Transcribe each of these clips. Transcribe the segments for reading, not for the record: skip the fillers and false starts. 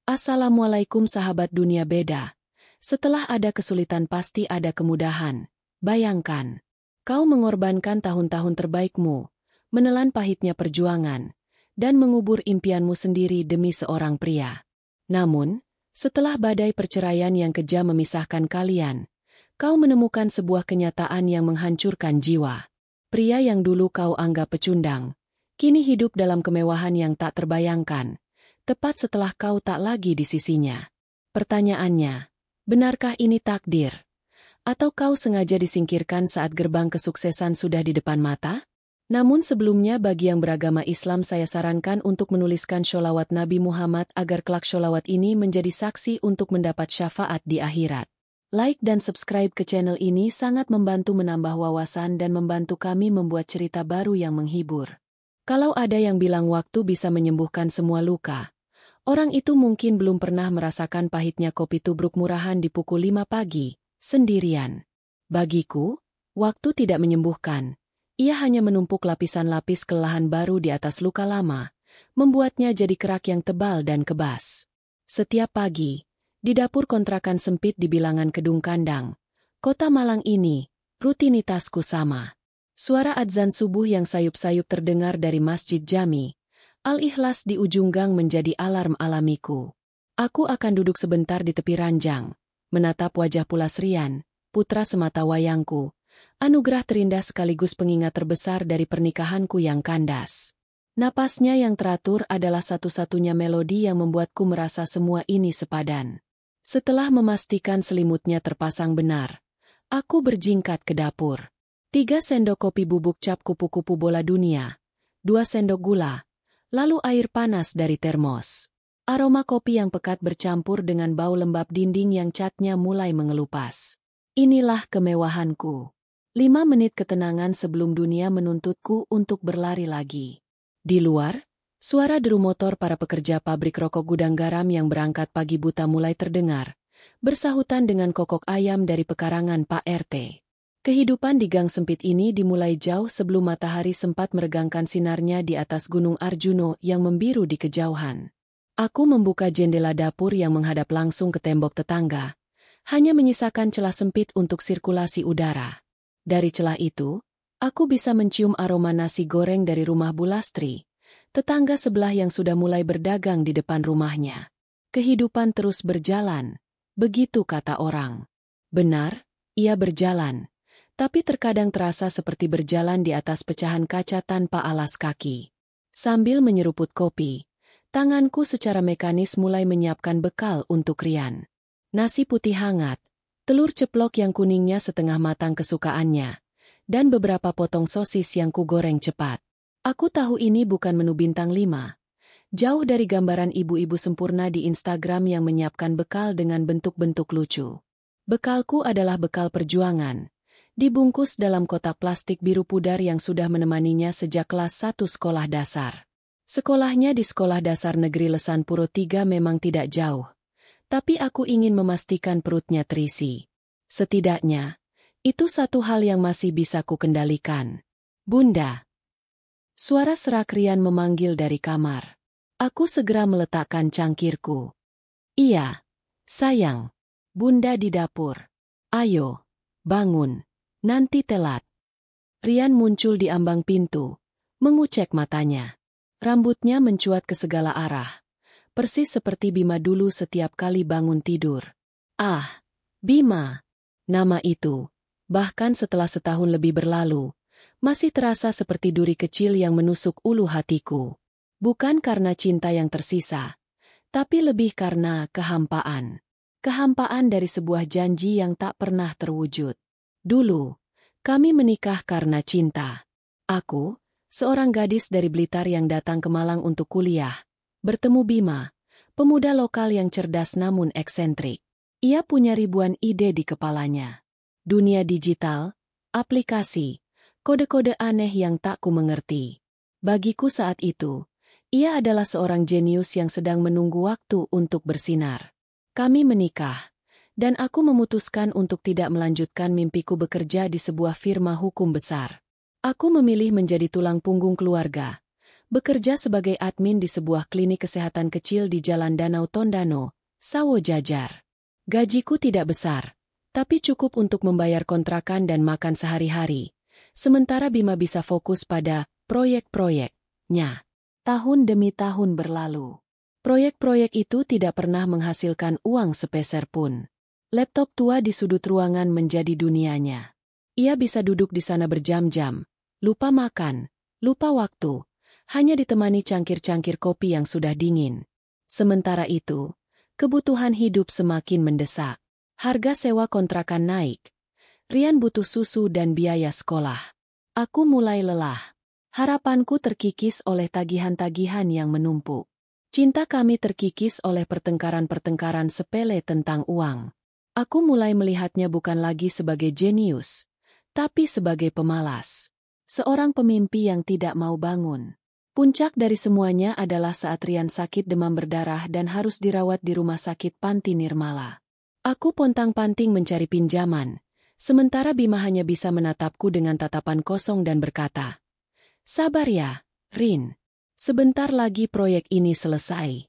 Assalamualaikum sahabat dunia beda. Setelah ada kesulitan pasti ada kemudahan. Bayangkan, kau mengorbankan tahun-tahun terbaikmu, menelan pahitnya perjuangan, dan mengubur impianmu sendiri demi seorang pria. Namun, setelah badai perceraian yang kejam memisahkan kalian, kau menemukan sebuah kenyataan yang menghancurkan jiwa. Pria yang dulu kau anggap pecundang, kini hidup dalam kemewahan yang tak terbayangkan, tepat setelah kau tak lagi di sisinya. Pertanyaannya, benarkah ini takdir? Atau kau sengaja disingkirkan saat gerbang kesuksesan sudah di depan mata? Namun sebelumnya bagi yang beragama Islam saya sarankan untuk menuliskan sholawat Nabi Muhammad agar kelak sholawat ini menjadi saksi untuk mendapat syafaat di akhirat. Like dan subscribe ke channel ini sangat membantu menambah wawasan dan membantu kami membuat cerita baru yang menghibur. Kalau ada yang bilang waktu bisa menyembuhkan semua luka, orang itu mungkin belum pernah merasakan pahitnya kopi tubruk murahan di pukul 5 pagi, sendirian. Bagiku, waktu tidak menyembuhkan. Ia hanya menumpuk lapisan-lapis kelelahan baru di atas luka lama, membuatnya jadi kerak yang tebal dan kebas. Setiap pagi, di dapur kontrakan sempit di bilangan Kedung Kandang, Kota Malang ini, rutinitasku sama. Suara adzan subuh yang sayup-sayup terdengar dari Masjid Jami Al-Ikhlas di ujung gang menjadi alarm alamiku. Aku akan duduk sebentar di tepi ranjang, menatap wajah Pulas Rian, putra semata wayangku, anugerah terindah sekaligus pengingat terbesar dari pernikahanku yang kandas. Napasnya yang teratur adalah satu-satunya melodi yang membuatku merasa semua ini sepadan. Setelah memastikan selimutnya terpasang benar, aku berjingkat ke dapur. 3 sendok kopi bubuk cap kupu-kupu bola dunia, 2 sendok gula, lalu air panas dari termos. Aroma kopi yang pekat bercampur dengan bau lembab dinding yang catnya mulai mengelupas. Inilah kemewahanku. 5 menit ketenangan sebelum dunia menuntutku untuk berlari lagi. Di luar, suara deru motor para pekerja pabrik rokok gudang garam yang berangkat pagi buta mulai terdengar, bersahutan dengan kokok ayam dari pekarangan Pak RT. Kehidupan di gang sempit ini dimulai jauh sebelum matahari sempat meregangkan sinarnya di atas Gunung Arjuno yang membiru di kejauhan. Aku membuka jendela dapur yang menghadap langsung ke tembok tetangga, hanya menyisakan celah sempit untuk sirkulasi udara. Dari celah itu, aku bisa mencium aroma nasi goreng dari rumah Bu Lastri, tetangga sebelah yang sudah mulai berdagang di depan rumahnya. Kehidupan terus berjalan, begitu kata orang. Benar, ia berjalan. Tapi terkadang terasa seperti berjalan di atas pecahan kaca tanpa alas kaki. Sambil menyeruput kopi, tanganku secara mekanis mulai menyiapkan bekal untuk Rian. Nasi putih hangat, telur ceplok yang kuningnya setengah matang kesukaannya, dan beberapa potong sosis yang kugoreng cepat. Aku tahu ini bukan menu bintang 5. Jauh dari gambaran ibu-ibu sempurna di Instagram yang menyiapkan bekal dengan bentuk-bentuk lucu. Bekalku adalah bekal perjuangan. Dibungkus dalam kotak plastik biru pudar yang sudah menemaninya sejak kelas 1 sekolah dasar. Sekolahnya di Sekolah Dasar Negeri Lesan Puro 3 memang tidak jauh, tapi aku ingin memastikan perutnya terisi. Setidaknya, itu satu hal yang masih bisa kukendalikan. Bunda. Suara serak Rian memanggil dari kamar. Aku segera meletakkan cangkirku. Iya, sayang. Bunda di dapur. Ayo, bangun. Nanti telat. Rian muncul di ambang pintu, mengucek matanya. Rambutnya mencuat ke segala arah, persis seperti Bima dulu setiap kali bangun tidur. Ah, Bima. Nama itu, bahkan setelah setahun lebih berlalu, masih terasa seperti duri kecil yang menusuk ulu hatiku. Bukan karena cinta yang tersisa, tapi lebih karena kehampaan. Kehampaan dari sebuah janji yang tak pernah terwujud. Dulu, kami menikah karena cinta. Aku, seorang gadis dari Blitar yang datang ke Malang untuk kuliah, bertemu Bima, pemuda lokal yang cerdas namun eksentrik. Ia punya ribuan ide di kepalanya. Dunia digital, aplikasi, kode-kode aneh yang tak ku mengerti. Bagiku saat itu, ia adalah seorang jenius yang sedang menunggu waktu untuk bersinar. Kami menikah. Dan aku memutuskan untuk tidak melanjutkan mimpiku bekerja di sebuah firma hukum besar. Aku memilih menjadi tulang punggung keluarga, bekerja sebagai admin di sebuah klinik kesehatan kecil di Jalan Danau Tondano, Sawo Jajar. Gajiku tidak besar, tapi cukup untuk membayar kontrakan dan makan sehari-hari, sementara Bima bisa fokus pada proyek-proyeknya. Tahun demi tahun berlalu. Proyek-proyek itu tidak pernah menghasilkan uang sepeser pun. Laptop tua di sudut ruangan menjadi dunianya. Ia bisa duduk di sana berjam-jam, lupa makan, lupa waktu, hanya ditemani cangkir-cangkir kopi yang sudah dingin. Sementara itu, kebutuhan hidup semakin mendesak. Harga sewa kontrakan naik. Rian butuh susu dan biaya sekolah. Aku mulai lelah. Harapanku terkikis oleh tagihan-tagihan yang menumpuk. Cinta kami terkikis oleh pertengkaran-pertengkaran sepele tentang uang. Aku mulai melihatnya bukan lagi sebagai jenius, tapi sebagai pemalas. Seorang pemimpi yang tidak mau bangun. Puncak dari semuanya adalah saat Rian sakit demam berdarah dan harus dirawat di rumah sakit Panti Nirmala. Aku pontang-panting mencari pinjaman, sementara Bima hanya bisa menatapku dengan tatapan kosong dan berkata, "Sabar ya, Rin. Sebentar lagi proyek ini selesai."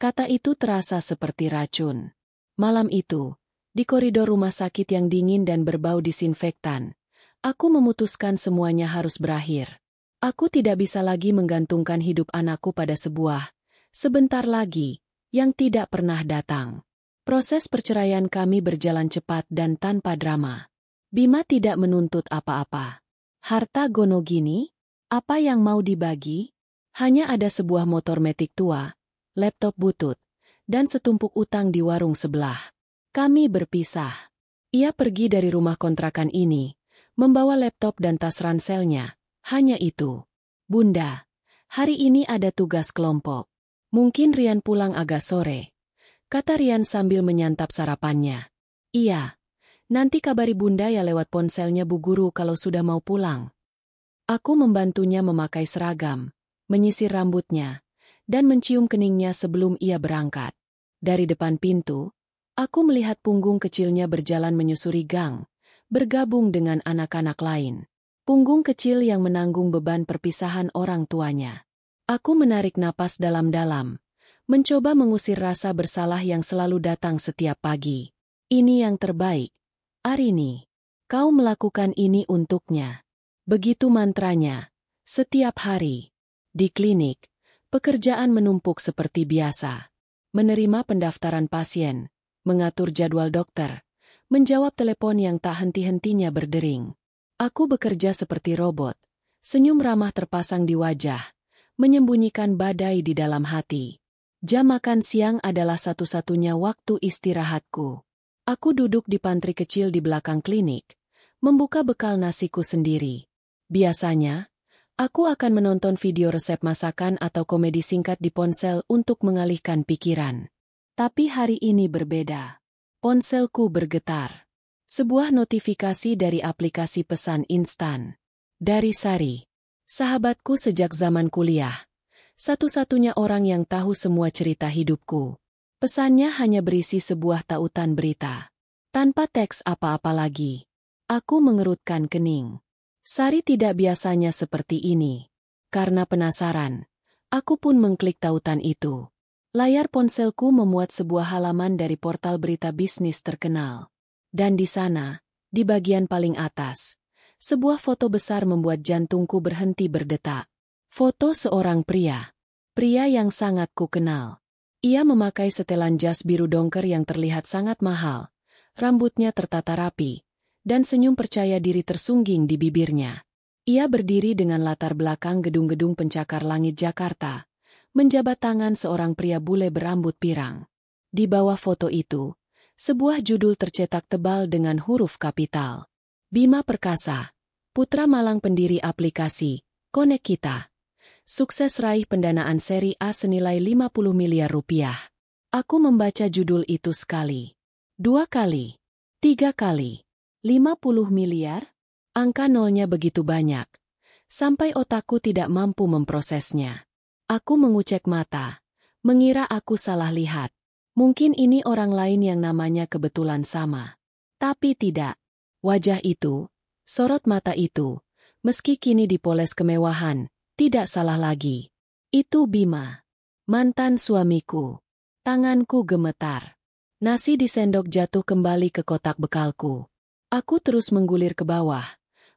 Kata itu terasa seperti racun. Malam itu, di koridor rumah sakit yang dingin dan berbau disinfektan, aku memutuskan semuanya harus berakhir. Aku tidak bisa lagi menggantungkan hidup anakku pada sebentar lagi, yang tidak pernah datang. Proses perceraian kami berjalan cepat dan tanpa drama. Bima tidak menuntut apa-apa. Harta gono gini? Apa yang mau dibagi? Hanya ada sebuah motor metik tua, laptop butut, dan setumpuk utang di warung sebelah. Kami berpisah. Ia pergi dari rumah kontrakan ini, membawa laptop dan tas ranselnya. Hanya itu. "Bunda, hari ini ada tugas kelompok. Mungkin Rian pulang agak sore," kata Rian sambil menyantap sarapannya. "Iya, nanti kabari Bunda ya lewat ponselnya Bu Guru kalau sudah mau pulang." Aku membantunya memakai seragam, menyisir rambutnya, dan mencium keningnya sebelum ia berangkat. Dari depan pintu, aku melihat punggung kecilnya berjalan menyusuri gang, bergabung dengan anak-anak lain. Punggung kecil yang menanggung beban perpisahan orang tuanya. Aku menarik napas dalam-dalam, mencoba mengusir rasa bersalah yang selalu datang setiap pagi. "Ini yang terbaik, Arini. Kau melakukan ini untuknya." Begitu mantranya. Setiap hari. Di klinik, pekerjaan menumpuk seperti biasa. Menerima pendaftaran pasien, mengatur jadwal dokter, menjawab telepon yang tak henti-hentinya berdering. Aku bekerja seperti robot, senyum ramah terpasang di wajah, menyembunyikan badai di dalam hati. Jam makan siang adalah satu-satunya waktu istirahatku. Aku duduk di pantry kecil di belakang klinik, membuka bekal nasiku sendiri. Biasanya, aku akan menonton video resep masakan atau komedi singkat di ponsel untuk mengalihkan pikiran. Tapi hari ini berbeda. Ponselku bergetar. Sebuah notifikasi dari aplikasi pesan instan. Dari Sari, sahabatku sejak zaman kuliah. Satu-satunya orang yang tahu semua cerita hidupku. Pesannya hanya berisi sebuah tautan berita. Tanpa teks apa-apa lagi. Aku mengerutkan kening. Sari tidak biasanya seperti ini. Karena penasaran, aku pun mengklik tautan itu. Layar ponselku memuat sebuah halaman dari portal berita bisnis terkenal. Dan di sana, di bagian paling atas, sebuah foto besar membuat jantungku berhenti berdetak. Foto seorang pria. Pria yang sangat kukenal. Ia memakai setelan jas biru dongker yang terlihat sangat mahal. Rambutnya tertata rapi, dan senyum percaya diri tersungging di bibirnya. Ia berdiri dengan latar belakang gedung-gedung pencakar langit Jakarta, menjabat tangan seorang pria bule berambut pirang. Di bawah foto itu, sebuah judul tercetak tebal dengan huruf kapital. Bima Perkasa, putra malang pendiri aplikasi Konek Kita. Sukses raih pendanaan seri A senilai 50 miliar rupiah. Aku membaca judul itu sekali, 2 kali, 3 kali. 50 miliar? Angka nolnya begitu banyak. Sampai otakku tidak mampu memprosesnya. Aku mengucek mata, mengira aku salah lihat. Mungkin ini orang lain yang namanya kebetulan sama. Tapi tidak. Wajah itu, sorot mata itu, meski kini dipoles kemewahan, Tidak salah lagi. Itu Bima. Mantan suamiku. Tanganku gemetar. Nasi di sendok jatuh kembali ke kotak bekalku. Aku terus menggulir ke bawah,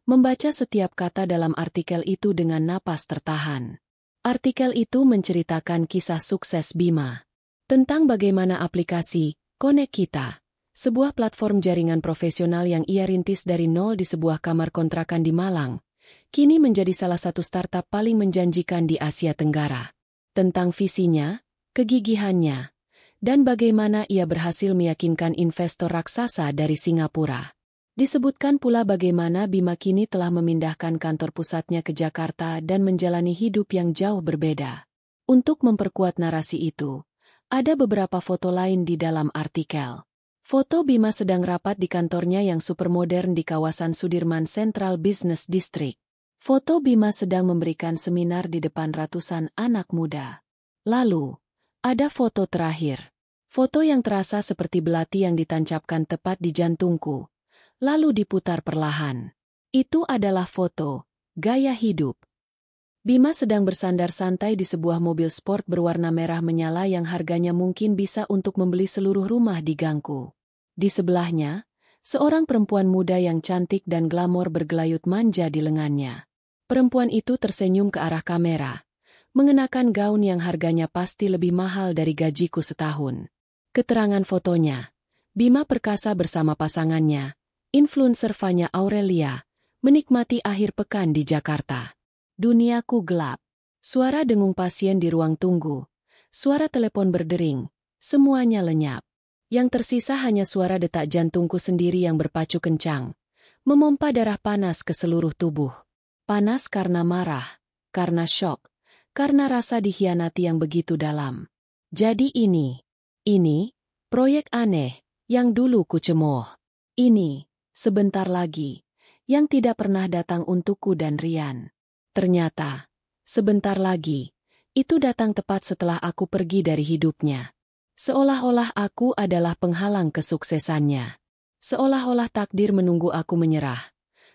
membaca setiap kata dalam artikel itu dengan napas tertahan. Artikel itu menceritakan kisah sukses Bima. Tentang bagaimana aplikasi Connect Kita, sebuah platform jaringan profesional yang ia rintis dari nol di sebuah kamar kontrakan di Malang, kini menjadi salah satu startup paling menjanjikan di Asia Tenggara. Tentang visinya, kegigihannya, dan bagaimana ia berhasil meyakinkan investor raksasa dari Singapura. Disebutkan pula bagaimana Bima kini telah memindahkan kantor pusatnya ke Jakarta dan menjalani hidup yang jauh berbeda. Untuk memperkuat narasi itu, ada beberapa foto lain di dalam artikel. Foto Bima sedang rapat di kantornya yang super modern di kawasan Sudirman Central Business District. Foto Bima sedang memberikan seminar di depan ratusan anak muda. Lalu, ada foto terakhir. Foto yang terasa seperti belati yang ditancapkan tepat di jantungku, lalu diputar perlahan. Itu adalah foto gaya hidup. Bima sedang bersandar santai di sebuah mobil sport berwarna merah menyala yang harganya mungkin bisa untuk membeli seluruh rumah di gangku. Di sebelahnya, seorang perempuan muda yang cantik dan glamor bergelayut manja di lengannya. Perempuan itu tersenyum ke arah kamera, mengenakan gaun yang harganya pasti lebih mahal dari gajiku setahun. Keterangan fotonya, Bima perkasa bersama pasangannya, influencer Vanya Aurelia, menikmati akhir pekan di Jakarta. Duniaku gelap. Suara dengung pasien di ruang tunggu, suara telepon berdering, semuanya lenyap. Yang tersisa hanya suara detak jantungku sendiri yang berpacu kencang, memompa darah panas ke seluruh tubuh. Panas karena marah, karena syok, karena rasa dikhianati yang begitu dalam. Jadi ini proyek aneh yang dulu kucemooh. Ini, sebentar lagi, yang tidak pernah datang untukku dan Rian. Ternyata, sebentar lagi, itu datang tepat setelah aku pergi dari hidupnya. Seolah-olah aku adalah penghalang kesuksesannya. Seolah-olah takdir menunggu aku menyerah,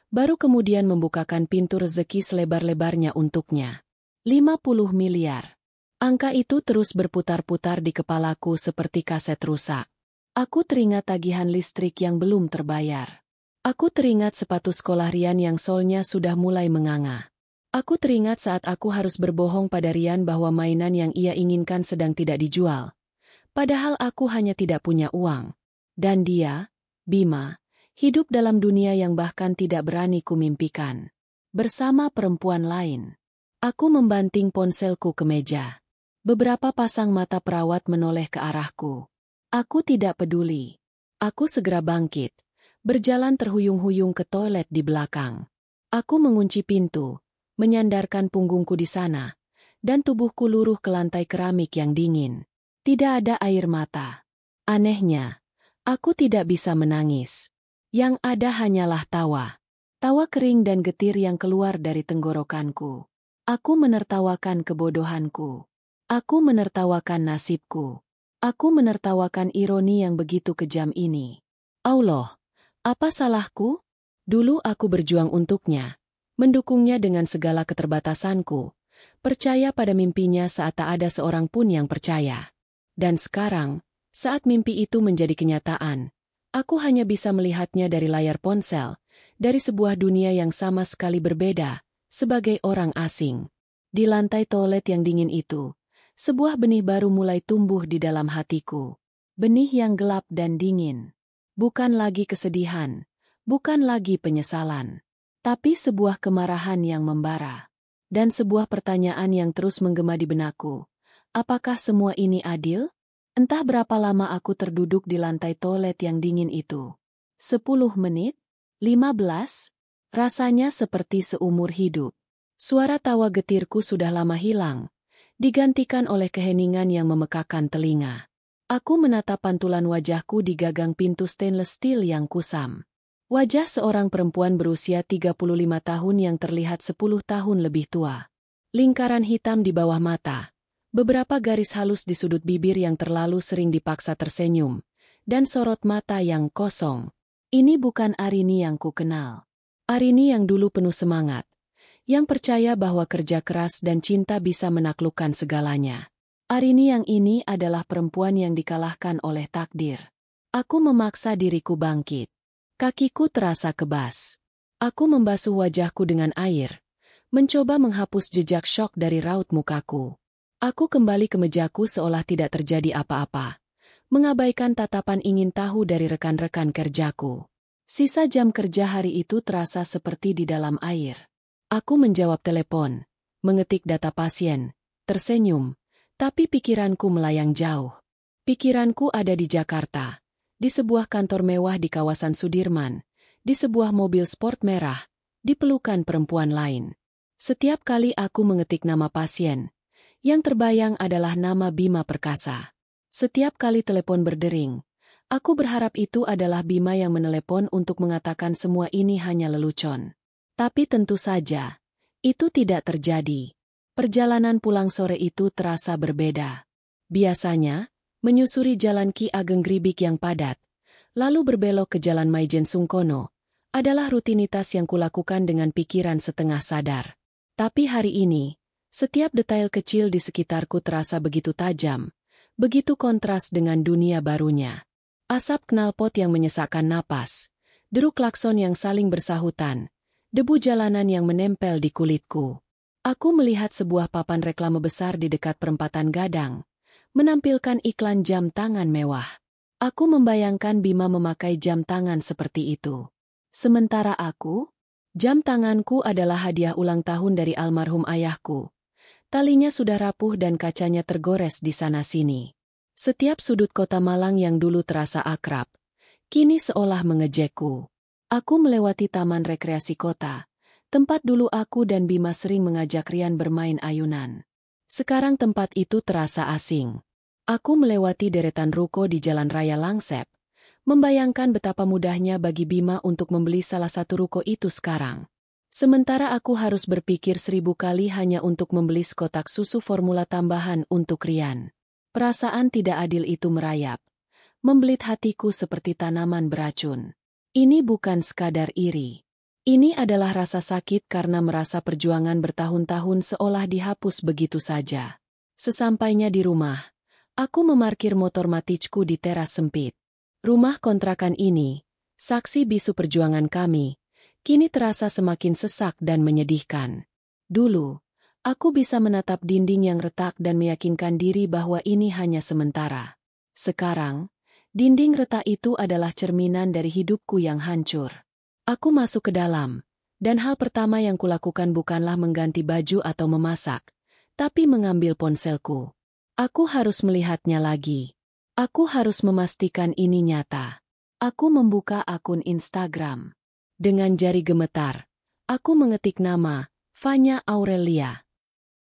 baru kemudian membukakan pintu rezeki selebar-lebarnya untuknya. 50 miliar. Angka itu terus berputar-putar di kepalaku seperti kaset rusak. Aku teringat tagihan listrik yang belum terbayar. Aku teringat sepatu sekolah Rian yang solnya sudah mulai menganga. Aku teringat saat aku harus berbohong pada Rian bahwa mainan yang ia inginkan sedang tidak dijual. Padahal aku hanya tidak punya uang. Dan dia, Bima, hidup dalam dunia yang bahkan tidak berani kumimpikan. Bersama perempuan lain. Aku membanting ponselku ke meja. Beberapa pasang mata perawat menoleh ke arahku. Aku tidak peduli. Aku segera bangkit, berjalan terhuyung-huyung ke toilet di belakang. Aku mengunci pintu, menyandarkan punggungku di sana, dan tubuhku luruh ke lantai keramik yang dingin. Tidak ada air mata. Anehnya, aku tidak bisa menangis. Yang ada hanyalah tawa. Tawa kering dan getir yang keluar dari tenggorokanku. Aku menertawakan kebodohanku. Aku menertawakan nasibku. Aku menertawakan ironi yang begitu kejam ini. Allah, apa salahku? Dulu aku berjuang untuknya. Mendukungnya dengan segala keterbatasanku, percaya pada mimpinya saat tak ada seorang pun yang percaya. Dan sekarang, saat mimpi itu menjadi kenyataan, aku hanya bisa melihatnya dari layar ponsel, dari sebuah dunia yang sama sekali berbeda, sebagai orang asing. Di lantai toilet yang dingin itu, sebuah benih baru mulai tumbuh di dalam hatiku. Benih yang gelap dan dingin. Bukan lagi kesedihan, bukan lagi penyesalan. Tapi sebuah kemarahan yang membara. Dan sebuah pertanyaan yang terus menggema di benakku. Apakah semua ini adil? Entah berapa lama aku terduduk di lantai toilet yang dingin itu. 10 menit? 15? Rasanya seperti seumur hidup. Suara tawa getirku sudah lama hilang, digantikan oleh keheningan yang memekakan telinga. Aku menatap pantulan wajahku di gagang pintu stainless steel yang kusam. Wajah seorang perempuan berusia 35 tahun yang terlihat 10 tahun lebih tua. Lingkaran hitam di bawah mata, beberapa garis halus di sudut bibir yang terlalu sering dipaksa tersenyum, dan sorot mata yang kosong. Ini bukan Arini yang ku kenal. Arini yang dulu penuh semangat, yang percaya bahwa kerja keras dan cinta bisa menaklukkan segalanya. Arini yang ini adalah perempuan yang dikalahkan oleh takdir. Aku memaksa diriku bangkit. Kakiku terasa kebas. Aku membasuh wajahku dengan air, mencoba menghapus jejak syok dari raut mukaku. Aku kembali ke mejaku seolah tidak terjadi apa-apa, mengabaikan tatapan ingin tahu dari rekan-rekan kerjaku. Sisa jam kerja hari itu terasa seperti di dalam air. Aku menjawab telepon, mengetik data pasien, tersenyum, tapi pikiranku melayang jauh. Pikiranku ada di Jakarta, di sebuah kantor mewah di kawasan Sudirman, di sebuah mobil sport merah, di pelukan perempuan lain. Setiap kali aku mengetik nama pasien, yang terbayang adalah nama Bima Perkasa. Setiap kali telepon berdering, aku berharap itu adalah Bima yang menelepon untuk mengatakan semua ini hanya lelucon. Tapi tentu saja, itu tidak terjadi. Perjalanan pulang sore itu terasa berbeda. Biasanya, menyusuri jalan Ki Ageng Gribik yang padat, lalu berbelok ke jalan Maijen Sungkono, adalah rutinitas yang kulakukan dengan pikiran setengah sadar. Tapi hari ini, setiap detail kecil di sekitarku terasa begitu tajam, begitu kontras dengan dunia barunya. Asap knalpot yang menyesakkan napas, deruk klakson yang saling bersahutan, debu jalanan yang menempel di kulitku. Aku melihat sebuah papan reklame besar di dekat perempatan Gadang, menampilkan iklan jam tangan mewah. Aku membayangkan Bima memakai jam tangan seperti itu. Sementara aku, jam tanganku adalah hadiah ulang tahun dari almarhum ayahku. Talinya sudah rapuh dan kacanya tergores di sana-sini. Setiap sudut kota Malang yang dulu terasa akrab, kini seolah mengejekku. Aku melewati taman rekreasi kota, tempat dulu aku dan Bima sering mengajak Rian bermain ayunan. Sekarang tempat itu terasa asing. Aku melewati deretan ruko di Jalan Raya Langsep, membayangkan betapa mudahnya bagi Bima untuk membeli salah satu ruko itu sekarang. Sementara aku harus berpikir 1000 kali hanya untuk membeli sekotak susu formula tambahan untuk Rian. Perasaan tidak adil itu merayap, membelit hatiku seperti tanaman beracun. Ini bukan sekadar iri. Ini adalah rasa sakit karena merasa perjuangan bertahun-tahun seolah dihapus begitu saja. Sesampainya di rumah, aku memarkir motor Maticku di teras sempit. Rumah kontrakan ini, saksi bisu perjuangan kami, kini terasa semakin sesak dan menyedihkan. Dulu, aku bisa menatap dinding yang retak dan meyakinkan diri bahwa ini hanya sementara. Sekarang, dinding retak itu adalah cerminan dari hidupku yang hancur. Aku masuk ke dalam, dan hal pertama yang kulakukan bukanlah mengganti baju atau memasak, tapi mengambil ponselku. Aku harus melihatnya lagi. Aku harus memastikan ini nyata. Aku membuka akun Instagram. Dengan jari gemetar, aku mengetik nama, Fanya Aurelia.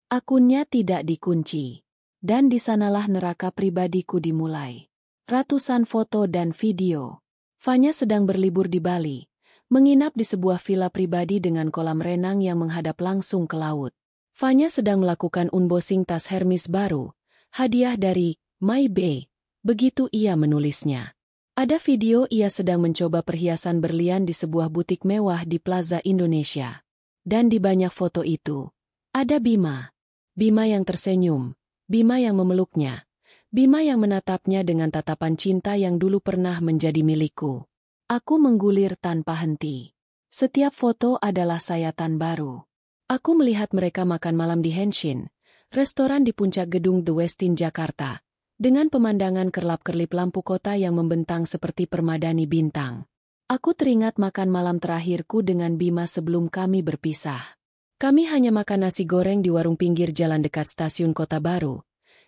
Akunnya tidak dikunci. Dan di sanalah neraka pribadiku dimulai. Ratusan foto dan video. Fanya sedang berlibur di Bali, menginap di sebuah villa pribadi dengan kolam renang yang menghadap langsung ke laut. Fanya sedang melakukan unboxing tas Hermes baru, hadiah dari My Bay, begitu ia menulisnya. Ada video ia sedang mencoba perhiasan berlian di sebuah butik mewah di Plaza Indonesia. Dan di banyak foto itu, ada Bima. Bima yang tersenyum, Bima yang memeluknya, Bima yang menatapnya dengan tatapan cinta yang dulu pernah menjadi milikku. Aku menggulir tanpa henti. Setiap foto adalah sayatan baru. Aku melihat mereka makan malam di Henshin, restoran di puncak gedung The Westin Jakarta, dengan pemandangan kerlap-kerlip lampu kota yang membentang seperti permadani bintang. Aku teringat makan malam terakhirku dengan Bima sebelum kami berpisah. Kami hanya makan nasi goreng di warung pinggir jalan dekat stasiun Kota Baru,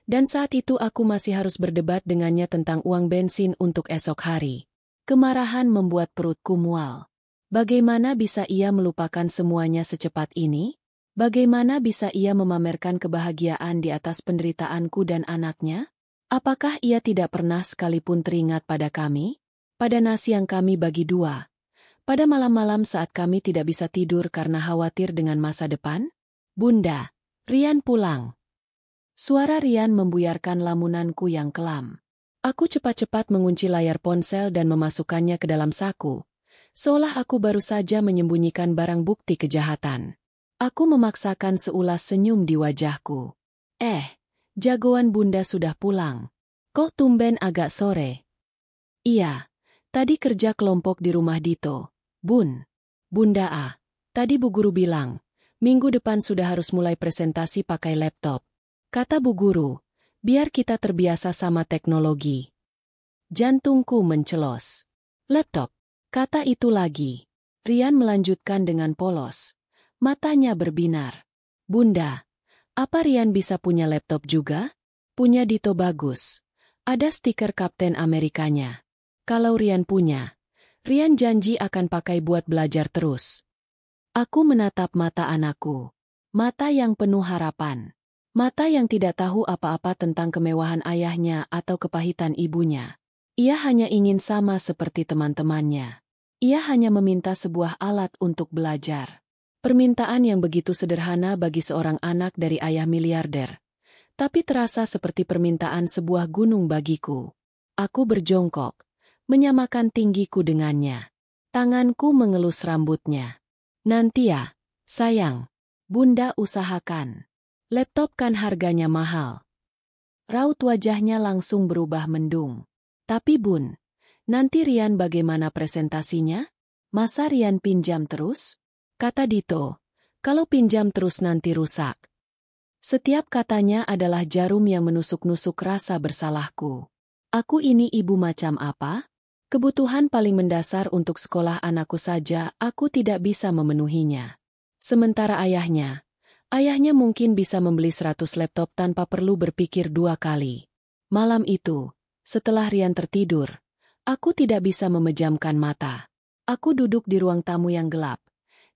dan saat itu aku masih harus berdebat dengannya tentang uang bensin untuk esok hari. Kemarahan membuat perutku mual. Bagaimana bisa ia melupakan semuanya secepat ini? Bagaimana bisa ia memamerkan kebahagiaan di atas penderitaanku dan anaknya? Apakah ia tidak pernah sekalipun teringat pada kami? Pada nasi yang kami bagi dua? Pada malam-malam saat kami tidak bisa tidur karena khawatir dengan masa depan? Bunda, Rian pulang. Suara Rian membuyarkan lamunanku yang kelam. Aku cepat-cepat mengunci layar ponsel dan memasukkannya ke dalam saku, seolah aku baru saja menyembunyikan barang bukti kejahatan. Aku memaksakan seulas senyum di wajahku. Jagoan Bunda sudah pulang. Kok tumben agak sore? Iya, tadi kerja kelompok di rumah Dito. Bun. Bunda tadi Bu Guru bilang, minggu depan sudah harus mulai presentasi pakai laptop. Kata Bu Guru, biar kita terbiasa sama teknologi. Jantungku mencelos. Laptop. Kata itu lagi. Rian melanjutkan dengan polos. Matanya berbinar. Bunda, apa Rian bisa punya laptop juga? Punya Dito bagus. Ada stiker Kapten Amerikanya. Kalau Rian punya, Rian janji akan pakai buat belajar terus. Aku menatap mata anakku. Mata yang penuh harapan. Mata yang tidak tahu apa-apa tentang kemewahan ayahnya atau kepahitan ibunya. Ia hanya ingin sama seperti teman-temannya. Ia hanya meminta sebuah alat untuk belajar. Permintaan yang begitu sederhana bagi seorang anak dari ayah miliarder. Tapi terasa seperti permintaan sebuah gunung bagiku. Aku berjongkok, menyamakan tinggiku dengannya. Tanganku mengelus rambutnya. Nanti ya, sayang. Bunda usahakan. Laptop kan harganya mahal. Raut wajahnya langsung berubah mendung. Tapi Bun, nanti Rian bagaimana presentasinya? Masa Rian pinjam terus? Kata Dito, kalau pinjam terus nanti rusak. Setiap katanya adalah jarum yang menusuk-nusuk rasa bersalahku. Aku ini ibu macam apa? Kebutuhan paling mendasar untuk sekolah anakku saja aku tidak bisa memenuhinya. Sementara ayahnya mungkin bisa membeli 100 laptop tanpa perlu berpikir 2 kali. Malam itu, setelah Rian tertidur, aku tidak bisa memejamkan mata. Aku duduk di ruang tamu yang gelap,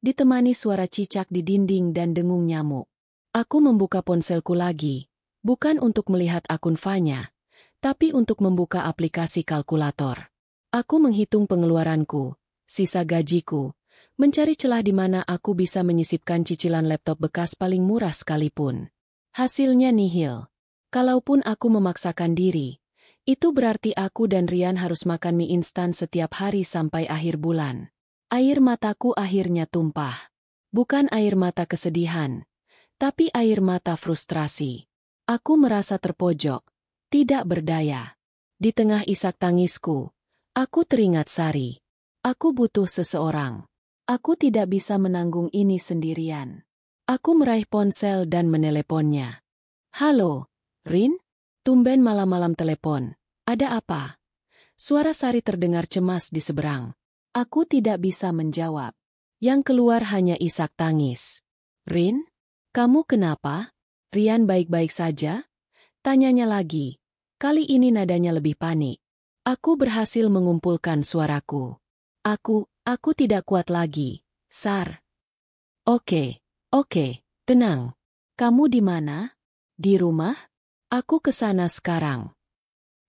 ditemani suara cicak di dinding dan dengung nyamuk. Aku membuka ponselku lagi, bukan untuk melihat akun Fanya, tapi untuk membuka aplikasi kalkulator. Aku menghitung pengeluaranku, sisa gajiku, mencari celah di mana aku bisa menyisipkan cicilan laptop bekas paling murah sekalipun. Hasilnya nihil. Kalaupun aku memaksakan diri, itu berarti aku dan Rian harus makan mie instan setiap hari sampai akhir bulan. Air mataku akhirnya tumpah. Bukan air mata kesedihan, tapi air mata frustrasi. Aku merasa terpojok, tidak berdaya. Di tengah isak tangisku, aku teringat Sari. Aku butuh seseorang. Aku tidak bisa menanggung ini sendirian. Aku meraih ponsel dan meneleponnya. Halo, Rin? Tumben malam-malam telepon. Ada apa? Suara Sari terdengar cemas di seberang. Aku tidak bisa menjawab. Yang keluar hanya isak tangis. Rin? Kamu kenapa? Rian baik-baik saja? Tanyanya lagi. Kali ini nadanya lebih panik. Aku berhasil mengumpulkan suaraku. Aku tidak kuat lagi, Sar. Oke, tenang. Kamu di mana? Di rumah? Aku ke sana sekarang.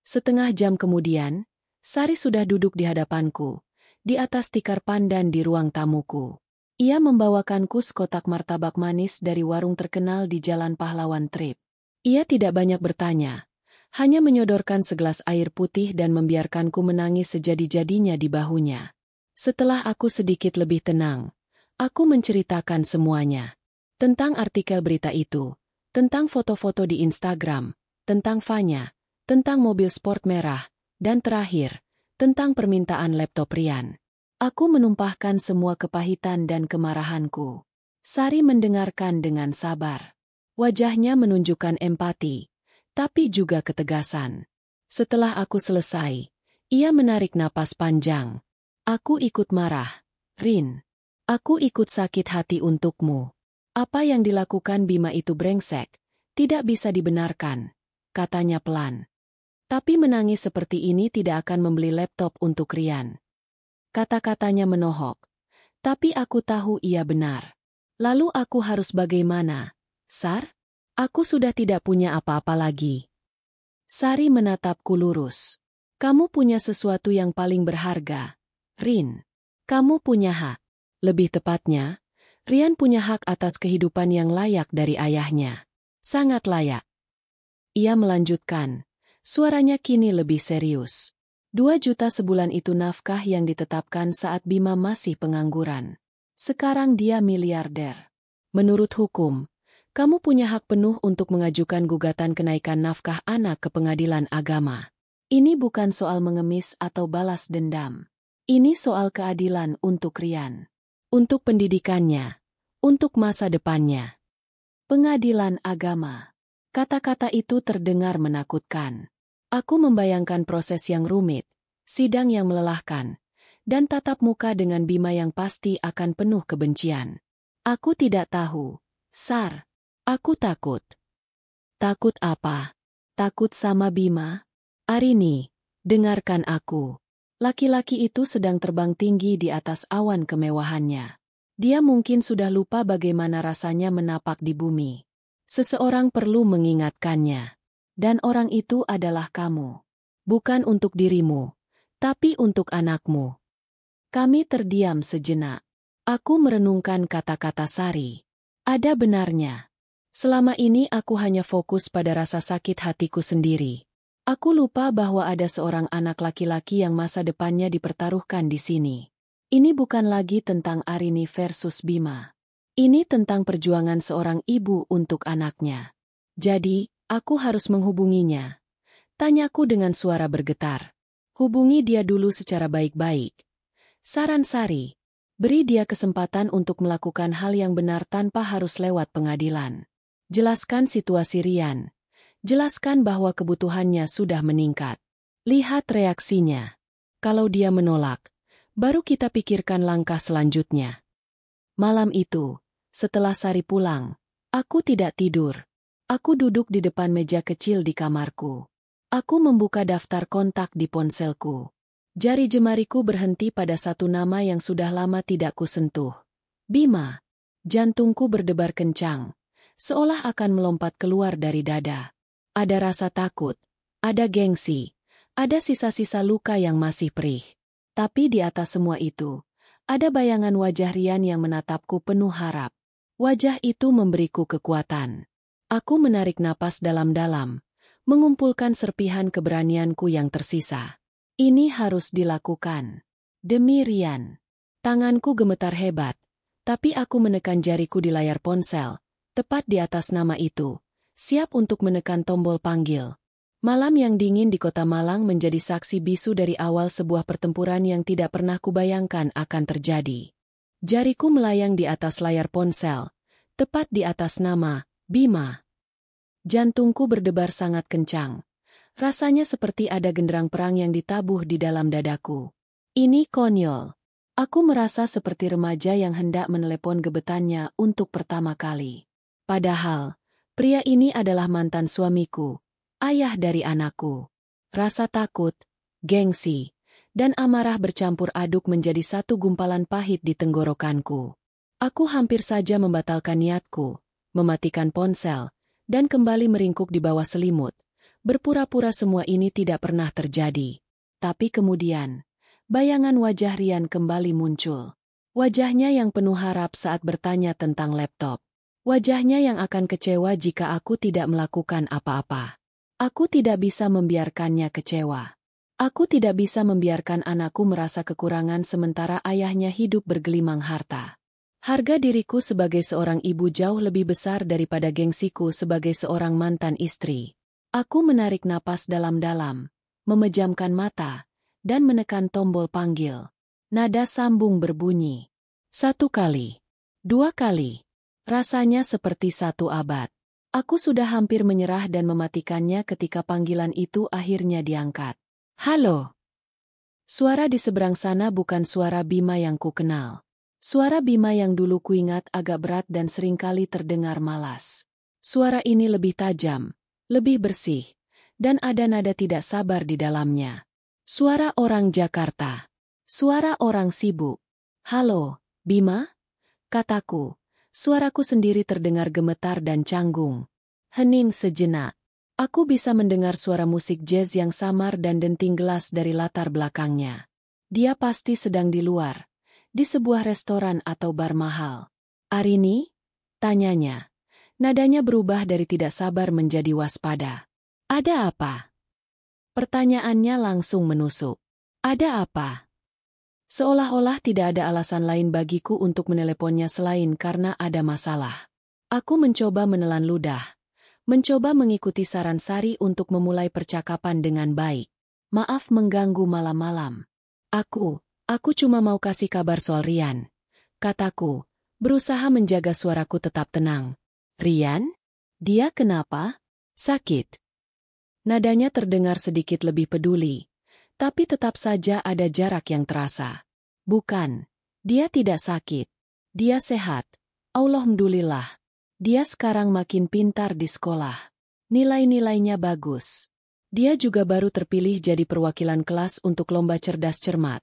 Setengah jam kemudian, Sari sudah duduk di hadapanku, di atas tikar pandan di ruang tamuku. Ia membawakanku sekotak martabak manis dari warung terkenal di Jalan Pahlawan Trip. Ia tidak banyak bertanya, hanya menyodorkan segelas air putih dan membiarkanku menangis sejadi-jadinya di bahunya. Setelah aku sedikit lebih tenang, aku menceritakan semuanya. Tentang artikel berita itu, tentang foto-foto di Instagram, tentang Fanya, tentang mobil sport merah, dan terakhir, tentang permintaan laptop Rian. Aku menumpahkan semua kepahitan dan kemarahanku. Sari mendengarkan dengan sabar. Wajahnya menunjukkan empati, tapi juga ketegasan. Setelah aku selesai, ia menarik napas panjang. Aku ikut marah, Rin. Aku ikut sakit hati untukmu. Apa yang dilakukan Bima itu brengsek, tidak bisa dibenarkan, katanya pelan. Tapi menangis seperti ini tidak akan membeli laptop untuk Rian. Kata-katanya menohok. Tapi aku tahu ia benar. Lalu aku harus bagaimana, Sar? Aku sudah tidak punya apa-apa lagi. Sari menatapku lurus. Kamu punya sesuatu yang paling berharga, Rin. Kamu punya hak. Lebih tepatnya, Rian punya hak atas kehidupan yang layak dari ayahnya. Sangat layak. Ia melanjutkan. Suaranya kini lebih serius. 2 juta sebulan itu nafkah yang ditetapkan saat Bima masih pengangguran. Sekarang dia miliarder. Menurut hukum, kamu punya hak penuh untuk mengajukan gugatan kenaikan nafkah anak ke pengadilan agama. Ini bukan soal mengemis atau balas dendam. Ini soal keadilan untuk Rian. Untuk pendidikannya. Untuk masa depannya. Pengadilan agama. Kata-kata itu terdengar menakutkan. Aku membayangkan proses yang rumit, sidang yang melelahkan, dan tatap muka dengan Bima yang pasti akan penuh kebencian. Aku tidak tahu, Sar. Aku takut. Takut apa? Takut sama Bima? Arini, dengarkan aku. Laki-laki itu sedang terbang tinggi di atas awan kemewahannya. Dia mungkin sudah lupa bagaimana rasanya menapak di bumi. Seseorang perlu mengingatkannya. Dan orang itu adalah kamu. Bukan untuk dirimu, tapi untuk anakmu. Kami terdiam sejenak. Aku merenungkan kata-kata Sari. Ada benarnya. Selama ini aku hanya fokus pada rasa sakit hatiku sendiri. Aku lupa bahwa ada seorang anak laki-laki yang masa depannya dipertaruhkan di sini. Ini bukan lagi tentang Arini versus Bima. Ini tentang perjuangan seorang ibu untuk anaknya. Jadi, aku harus menghubunginya. Tanyaku dengan suara bergetar. Hubungi dia dulu secara baik-baik. Saran Sari, beri dia kesempatan untuk melakukan hal yang benar tanpa harus lewat pengadilan. Jelaskan situasi Rian. Jelaskan bahwa kebutuhannya sudah meningkat. Lihat reaksinya. Kalau dia menolak, baru kita pikirkan langkah selanjutnya. Malam itu, setelah Sari pulang, aku tidak tidur. Aku duduk di depan meja kecil di kamarku. Aku membuka daftar kontak di ponselku. Jari jemariku berhenti pada satu nama yang sudah lama tidak kusentuh. Bima. Jantungku berdebar kencang. Seolah akan melompat keluar dari dada. Ada rasa takut, ada gengsi, ada sisa-sisa luka yang masih perih. Tapi di atas semua itu, ada bayangan wajah Rian yang menatapku penuh harap. Wajah itu memberiku kekuatan. Aku menarik napas dalam-dalam, mengumpulkan serpihan keberanianku yang tersisa. Ini harus dilakukan. Demi Rian. Tanganku gemetar hebat, tapi aku menekan jariku di layar ponsel. Tepat di atas nama itu, siap untuk menekan tombol panggil. Malam yang dingin di kota Malang menjadi saksi bisu dari awal sebuah pertempuran yang tidak pernah kubayangkan akan terjadi. Jariku melayang di atas layar ponsel, tepat di atas nama, Bima. Jantungku berdebar sangat kencang. Rasanya seperti ada genderang perang yang ditabuh di dalam dadaku. Ini konyol. Aku merasa seperti remaja yang hendak menelepon gebetannya untuk pertama kali. Padahal, pria ini adalah mantan suamiku, ayah dari anakku. Rasa takut, gengsi, dan amarah bercampur aduk menjadi satu gumpalan pahit di tenggorokanku. Aku hampir saja membatalkan niatku, mematikan ponsel, dan kembali meringkuk di bawah selimut. Berpura-pura semua ini tidak pernah terjadi. Tapi kemudian, bayangan wajah Rian kembali muncul. Wajahnya yang penuh harap saat bertanya tentang laptop. Wajahnya yang akan kecewa jika aku tidak melakukan apa-apa. Aku tidak bisa membiarkannya kecewa. Aku tidak bisa membiarkan anakku merasa kekurangan sementara ayahnya hidup bergelimang harta. Harga diriku sebagai seorang ibu jauh lebih besar daripada gengsiku sebagai seorang mantan istri. Aku menarik napas dalam-dalam, memejamkan mata, dan menekan tombol panggil. Nada sambung berbunyi. 1 kali. 2 kali. Rasanya seperti 1 abad. Aku sudah hampir menyerah dan mematikannya ketika panggilan itu akhirnya diangkat. Halo. Suara di seberang sana bukan suara Bima yang ku kenal. Suara Bima yang dulu kuingat agak berat dan seringkali terdengar malas. Suara ini lebih tajam, lebih bersih, dan ada nada tidak sabar di dalamnya. Suara orang Jakarta. Suara orang sibuk. Halo, Bima? Kataku. Suaraku sendiri terdengar gemetar dan canggung. Hening sejenak. Aku bisa mendengar suara musik jazz yang samar dan denting gelas dari latar belakangnya. Dia pasti sedang di luar, di sebuah restoran atau bar mahal. Arini? Tanyanya. Nadanya berubah dari tidak sabar menjadi waspada. Ada apa? Pertanyaannya langsung menusuk. Ada apa? Seolah-olah tidak ada alasan lain bagiku untuk meneleponnya selain karena ada masalah. Aku mencoba menelan ludah. Mencoba mengikuti saran Sari untuk memulai percakapan dengan baik. Maaf mengganggu malam-malam. Aku cuma mau kasih kabar soal Rian. Kataku, berusaha menjaga suaraku tetap tenang. Rian? Dia kenapa? Sakit. Nadanya terdengar sedikit lebih peduli. Tapi tetap saja ada jarak yang terasa. Bukan, dia tidak sakit. Dia sehat. Alhamdulillah. Dia sekarang makin pintar di sekolah. Nilai-nilainya bagus. Dia juga baru terpilih jadi perwakilan kelas untuk lomba cerdas cermat.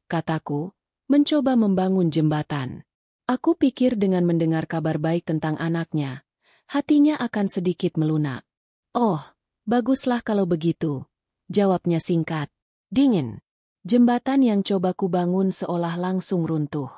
Kataku, mencoba membangun jembatan. Aku pikir dengan mendengar kabar baik tentang anaknya, hatinya akan sedikit melunak. Oh, baguslah kalau begitu. Jawabnya singkat, dingin. Jembatan yang coba kubangun seolah langsung runtuh.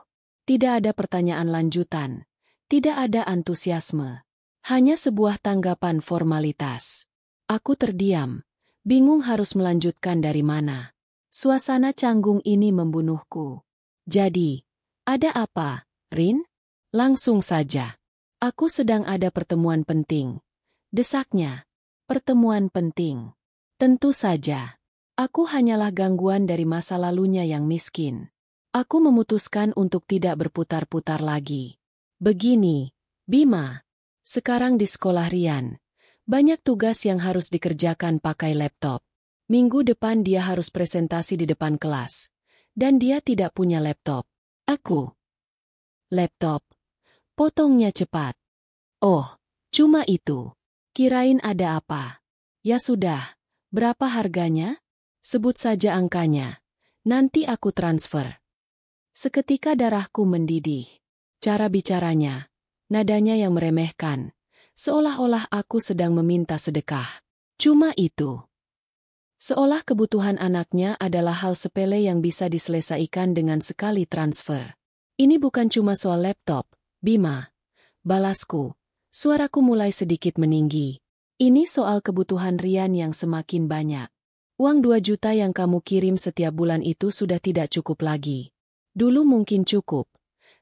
Tidak ada pertanyaan lanjutan. Tidak ada antusiasme. Hanya sebuah tanggapan formalitas. Aku terdiam. Bingung harus melanjutkan dari mana. Suasana canggung ini membunuhku. Jadi, ada apa, Rin? Langsung saja. Aku sedang ada pertemuan penting. Desaknya. Pertemuan penting. Tentu saja. Aku hanyalah gangguan dari masa lalunya yang miskin. Aku memutuskan untuk tidak berputar-putar lagi. Begini, Bima. Sekarang di sekolah Rian, banyak tugas yang harus dikerjakan pakai laptop. Minggu depan dia harus presentasi di depan kelas. Dan dia tidak punya laptop. Aku. Laptop. Potongnya cepat. Oh, cuma itu. Kirain ada apa. Ya sudah, berapa harganya? Sebut saja angkanya. Nanti aku transfer. Seketika darahku mendidih. Cara bicaranya, nadanya yang meremehkan, seolah-olah aku sedang meminta sedekah. Cuma itu. Seolah kebutuhan anaknya adalah hal sepele yang bisa diselesaikan dengan sekali transfer. Ini bukan cuma soal laptop, Bima. Balasku, suaraku mulai sedikit meninggi. Ini soal kebutuhan Rian yang semakin banyak. Uang 2 juta yang kamu kirim setiap bulan itu sudah tidak cukup lagi. Dulu mungkin cukup.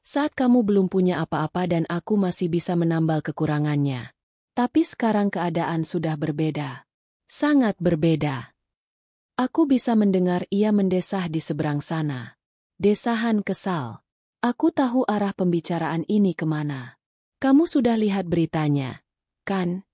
Saat kamu belum punya apa-apa dan aku masih bisa menambal kekurangannya. Tapi sekarang keadaan sudah berbeda. Sangat berbeda. Aku bisa mendengar ia mendesah di seberang sana. Desahan kesal. Aku tahu arah pembicaraan ini kemana. Kamu sudah lihat beritanya, kan?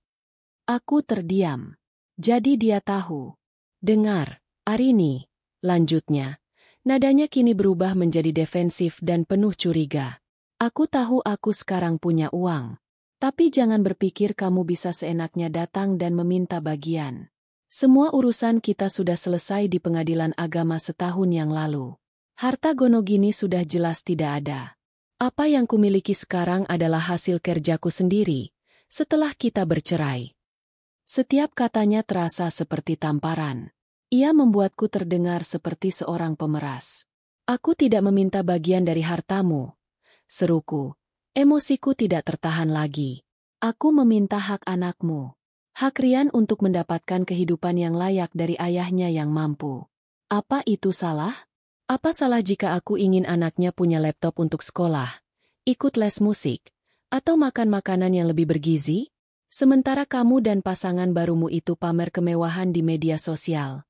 Aku terdiam. Jadi dia tahu. Dengar, Arini, lanjutnya. Nadanya kini berubah menjadi defensif dan penuh curiga. Aku tahu aku sekarang punya uang. Tapi jangan berpikir kamu bisa seenaknya datang dan meminta bagian. Semua urusan kita sudah selesai di pengadilan agama setahun yang lalu. Harta Gonogini sudah jelas tidak ada. Apa yang kumiliki sekarang adalah hasil kerjaku sendiri, setelah kita bercerai. Setiap katanya terasa seperti tamparan. Ia membuatku terdengar seperti seorang pemeras. Aku tidak meminta bagian dari hartamu. Seruku. Emosiku tidak tertahan lagi. Aku meminta hak anakmu. Hak Rian untuk mendapatkan kehidupan yang layak dari ayahnya yang mampu. Apa itu salah? Apa salah jika aku ingin anaknya punya laptop untuk sekolah, ikut les musik, atau makan makanan yang lebih bergizi? Sementara kamu dan pasangan barumu itu pamer kemewahan di media sosial.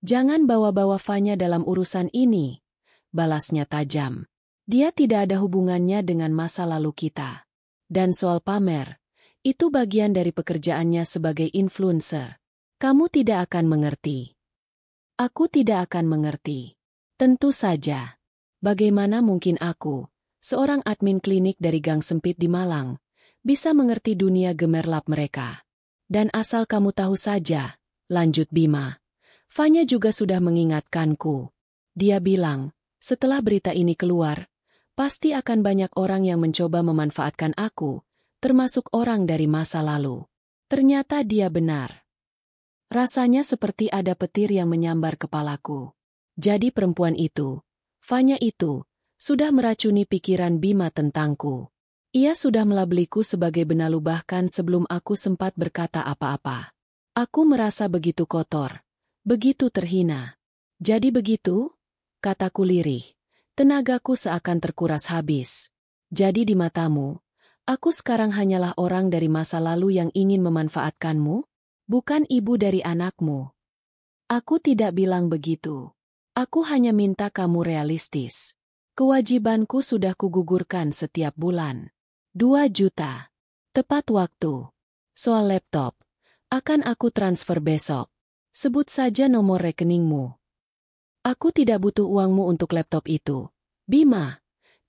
Jangan bawa-bawa Fanya dalam urusan ini, balasnya tajam. Dia tidak ada hubungannya dengan masa lalu kita. Dan soal pamer, itu bagian dari pekerjaannya sebagai influencer. Kamu tidak akan mengerti. Aku tidak akan mengerti. Tentu saja. Bagaimana mungkin aku, seorang admin klinik dari gang sempit di Malang, bisa mengerti dunia gemerlap mereka? Dan asal kamu tahu saja, lanjut Bima. Fanya juga sudah mengingatkanku. Dia bilang, setelah berita ini keluar, pasti akan banyak orang yang mencoba memanfaatkan aku, termasuk orang dari masa lalu. Ternyata dia benar. Rasanya seperti ada petir yang menyambar kepalaku. Jadi perempuan itu, Fanya itu, sudah meracuni pikiran Bima tentangku. Ia sudah melabeliku sebagai benalu bahkan sebelum aku sempat berkata apa-apa. Aku merasa begitu kotor. Begitu terhina. Jadi begitu? kataku lirih. Tenagaku seakan terkuras habis. Jadi di matamu, aku sekarang hanyalah orang dari masa lalu yang ingin memanfaatkanmu? Bukan ibu dari anakmu. Aku tidak bilang begitu. Aku hanya minta kamu realistis. Kewajibanku sudah kugugurkan setiap bulan. 2 juta. Tepat waktu. Soal laptop, akan aku transfer besok. Sebut saja nomor rekeningmu. Aku tidak butuh uangmu untuk laptop itu. Bima,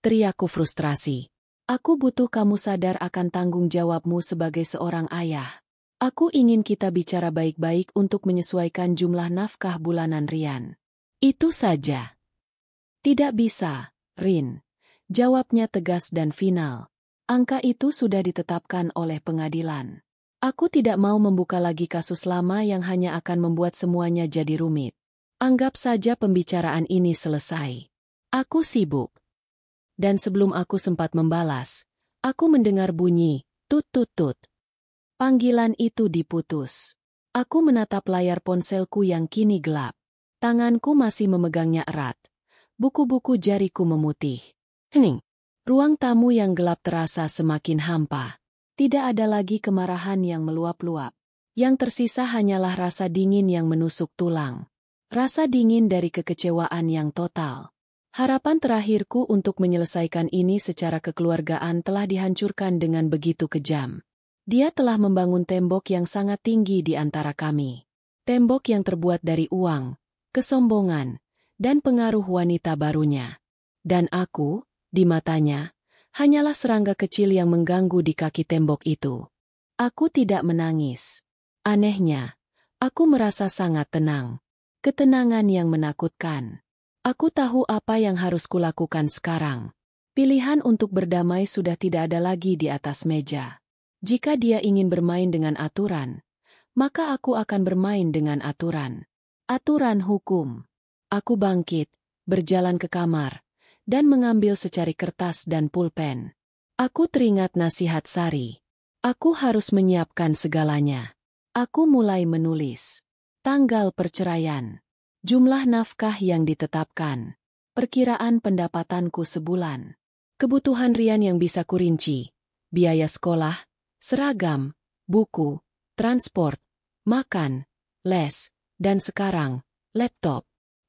teriakku frustrasi. Aku butuh kamu sadar akan tanggung jawabmu sebagai seorang ayah. Aku ingin kita bicara baik-baik untuk menyesuaikan jumlah nafkah bulanan Rian. Itu saja. Tidak bisa, Rin. Jawabnya tegas dan final. Angka itu sudah ditetapkan oleh pengadilan. Aku tidak mau membuka lagi kasus lama yang hanya akan membuat semuanya jadi rumit. Anggap saja pembicaraan ini selesai. Aku sibuk. Dan sebelum aku sempat membalas, aku mendengar bunyi, tut-tut-tut. Panggilan itu diputus. Aku menatap layar ponselku yang kini gelap. Tanganku masih memegangnya erat. Buku-buku jariku memutih. Hening. Ruang tamu yang gelap terasa semakin hampa. Tidak ada lagi kemarahan yang meluap-luap. Yang tersisa hanyalah rasa dingin yang menusuk tulang. Rasa dingin dari kekecewaan yang total. Harapan terakhirku untuk menyelesaikan ini secara kekeluargaan telah dihancurkan dengan begitu kejam. Dia telah membangun tembok yang sangat tinggi di antara kami. Tembok yang terbuat dari uang, kesombongan, dan pengaruh wanita barunya. Dan aku, di matanya, hanyalah serangga kecil yang mengganggu di kaki tembok itu. Aku tidak menangis. Anehnya, aku merasa sangat tenang. Ketenangan yang menakutkan. Aku tahu apa yang harus kulakukan sekarang. Pilihan untuk berdamai sudah tidak ada lagi di atas meja. Jika dia ingin bermain dengan aturan, maka aku akan bermain dengan aturan. Aturan hukum. Aku bangkit, berjalan ke kamar, dan mengambil secari kertas dan pulpen. Aku teringat nasihat Sari. Aku harus menyiapkan segalanya. Aku mulai menulis. Tanggal perceraian. Jumlah nafkah yang ditetapkan. Perkiraan pendapatanku sebulan. Kebutuhan Rian yang bisa kurinci. Biaya sekolah, seragam, buku, transport, makan, les, dan sekarang, laptop.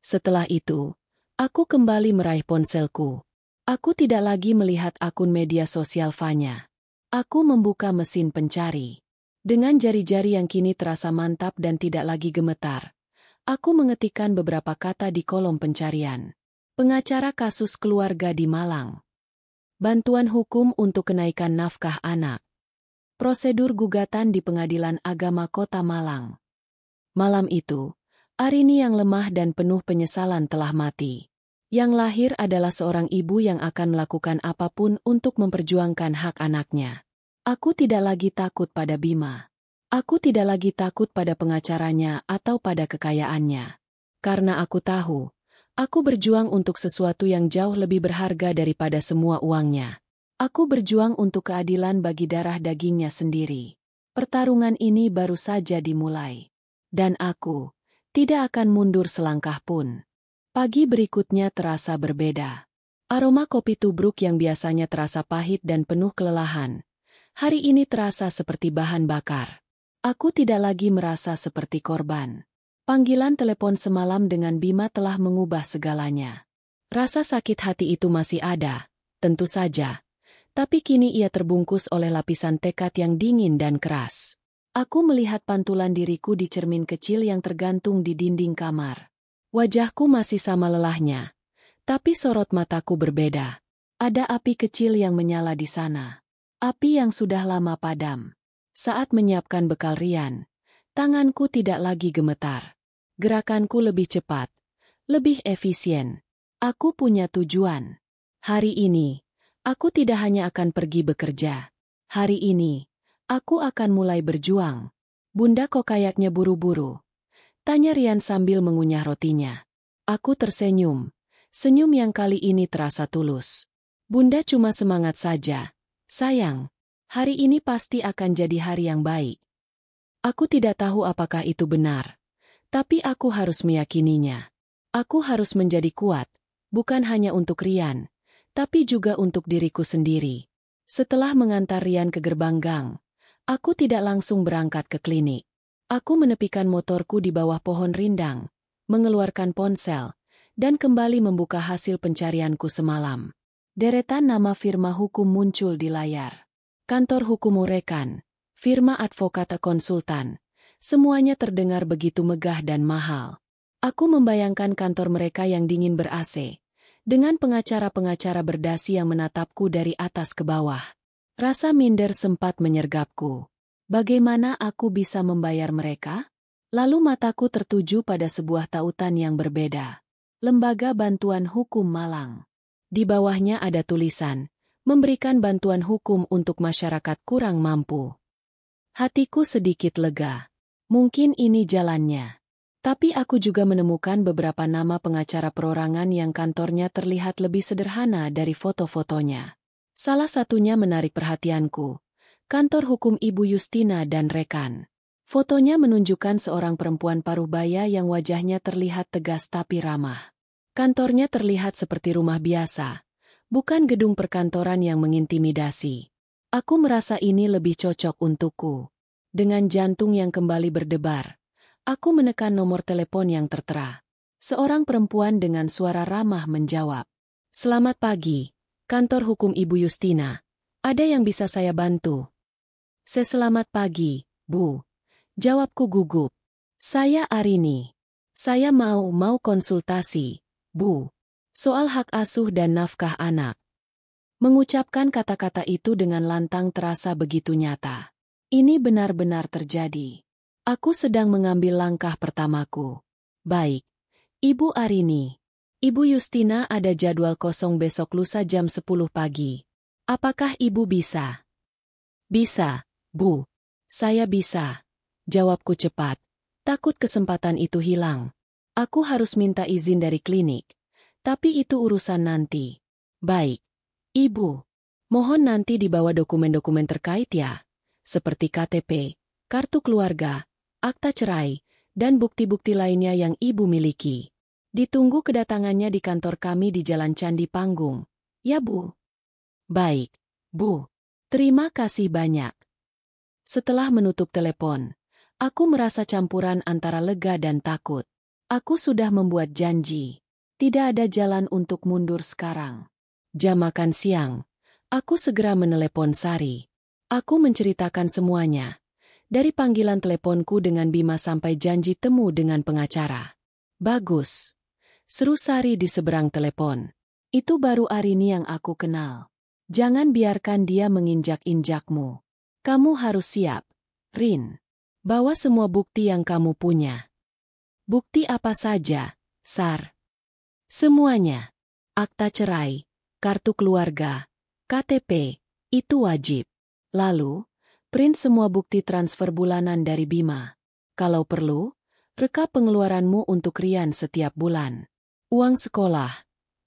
Setelah itu, aku kembali meraih ponselku. Aku tidak lagi melihat akun media sosial Fanya. Aku membuka mesin pencari. Dengan jari-jari yang kini terasa mantap dan tidak lagi gemetar, aku mengetikkan beberapa kata di kolom pencarian. Pengacara kasus keluarga di Malang. Bantuan hukum untuk kenaikan nafkah anak. Prosedur gugatan di Pengadilan Agama Kota Malang. Malam itu, Arini yang lemah dan penuh penyesalan telah mati. Yang lahir adalah seorang ibu yang akan melakukan apapun untuk memperjuangkan hak anaknya. Aku tidak lagi takut pada Bima. Aku tidak lagi takut pada pengacaranya atau pada kekayaannya. Karena aku tahu, aku berjuang untuk sesuatu yang jauh lebih berharga daripada semua uangnya. Aku berjuang untuk keadilan bagi darah dagingnya sendiri. Pertarungan ini baru saja dimulai. Dan aku tidak akan mundur selangkah pun. Pagi berikutnya terasa berbeda. Aroma kopi tubruk yang biasanya terasa pahit dan penuh kelelahan, hari ini terasa seperti bahan bakar. Aku tidak lagi merasa seperti korban. Panggilan telepon semalam dengan Bima telah mengubah segalanya. Rasa sakit hati itu masih ada, tentu saja. Tapi kini ia terbungkus oleh lapisan tekad yang dingin dan keras. Aku melihat pantulan diriku di cermin kecil yang tergantung di dinding kamar. Wajahku masih sama lelahnya, tapi sorot mataku berbeda. Ada api kecil yang menyala di sana. Api yang sudah lama padam. Saat menyiapkan bekal Rian, tanganku tidak lagi gemetar. Gerakanku lebih cepat, lebih efisien. Aku punya tujuan. Hari ini, aku tidak hanya akan pergi bekerja. Hari ini, aku akan mulai berjuang. Bunda kok kayaknya buru-buru? Tanya Rian sambil mengunyah rotinya. Aku tersenyum. Senyum yang kali ini terasa tulus. Bunda cuma semangat saja. Sayang, hari ini pasti akan jadi hari yang baik. Aku tidak tahu apakah itu benar. Tapi aku harus meyakininya. Aku harus menjadi kuat, Bukan hanya untuk Rian, tapi juga untuk diriku sendiri. Setelah mengantar Rian ke gerbang gang, aku tidak langsung berangkat ke klinik. Aku menepikan motorku di bawah pohon rindang, mengeluarkan ponsel, dan kembali membuka hasil pencarianku semalam. Deretan nama firma hukum muncul di layar. Kantor Hukum Rekan, firma advokat konsultan, semuanya terdengar begitu megah dan mahal. Aku membayangkan kantor mereka yang dingin ber-AC, dengan pengacara-pengacara berdasi yang menatapku dari atas ke bawah. Rasa minder sempat menyergapku. Bagaimana aku bisa membayar mereka? Lalu mataku tertuju pada sebuah tautan yang berbeda. Lembaga Bantuan Hukum Malang. Di bawahnya ada tulisan, memberikan bantuan hukum untuk masyarakat kurang mampu. Hatiku sedikit lega. Mungkin ini jalannya. Tapi aku juga menemukan beberapa nama pengacara perorangan yang kantornya terlihat lebih sederhana dari foto-fotonya. Salah satunya menarik perhatianku. Kantor Hukum Ibu Yustina dan Rekan. Fotonya menunjukkan seorang perempuan paruh-baya yang wajahnya terlihat tegas tapi ramah. Kantornya terlihat seperti rumah biasa, bukan gedung perkantoran yang mengintimidasi. Aku merasa ini lebih cocok untukku. Dengan jantung yang kembali berdebar, aku menekan nomor telepon yang tertera. Seorang perempuan dengan suara ramah menjawab. "Selamat pagi, kantor hukum Ibu Yustina. Ada yang bisa saya bantu?" "Selamat pagi, Bu." Jawabku gugup. "Saya Arini. Saya mau konsultasi, Bu. Soal hak asuh dan nafkah anak." Mengucapkan kata-kata itu dengan lantang terasa begitu nyata. Ini benar-benar terjadi. Aku sedang mengambil langkah pertamaku. "Baik, Ibu Arini. Ibu Yustina ada jadwal kosong besok lusa jam 10 pagi. Apakah Ibu bisa?" "Bisa, Bu. Saya bisa." Jawabku cepat. Takut kesempatan itu hilang. Aku harus minta izin dari klinik. Tapi itu urusan nanti. "Baik, Ibu. Mohon nanti dibawa dokumen-dokumen terkait ya. Seperti KTP, kartu keluarga, akta cerai, dan bukti-bukti lainnya yang Ibu miliki. Ditunggu kedatangannya di kantor kami di Jalan Candi Panggung. Ya, Bu?" "Baik, Bu. Terima kasih banyak." Setelah menutup telepon, aku merasa campuran antara lega dan takut. Aku sudah membuat janji. Tidak ada jalan untuk mundur sekarang. Jam makan siang, aku segera menelepon Sari. Aku menceritakan semuanya. Dari panggilan teleponku dengan Bima sampai janji temu dengan pengacara. "Bagus," seru Sari di seberang telepon. "Itu baru Arini yang aku kenal. Jangan biarkan dia menginjak-injakmu. Kamu harus siap, Rin. Bawa semua bukti yang kamu punya." "Bukti apa saja, Sar?" "Semuanya. Akta cerai, kartu keluarga, KTP, itu wajib. Lalu, print semua bukti transfer bulanan dari Bima. Kalau perlu, rekap pengeluaranmu untuk Rian setiap bulan. Uang sekolah,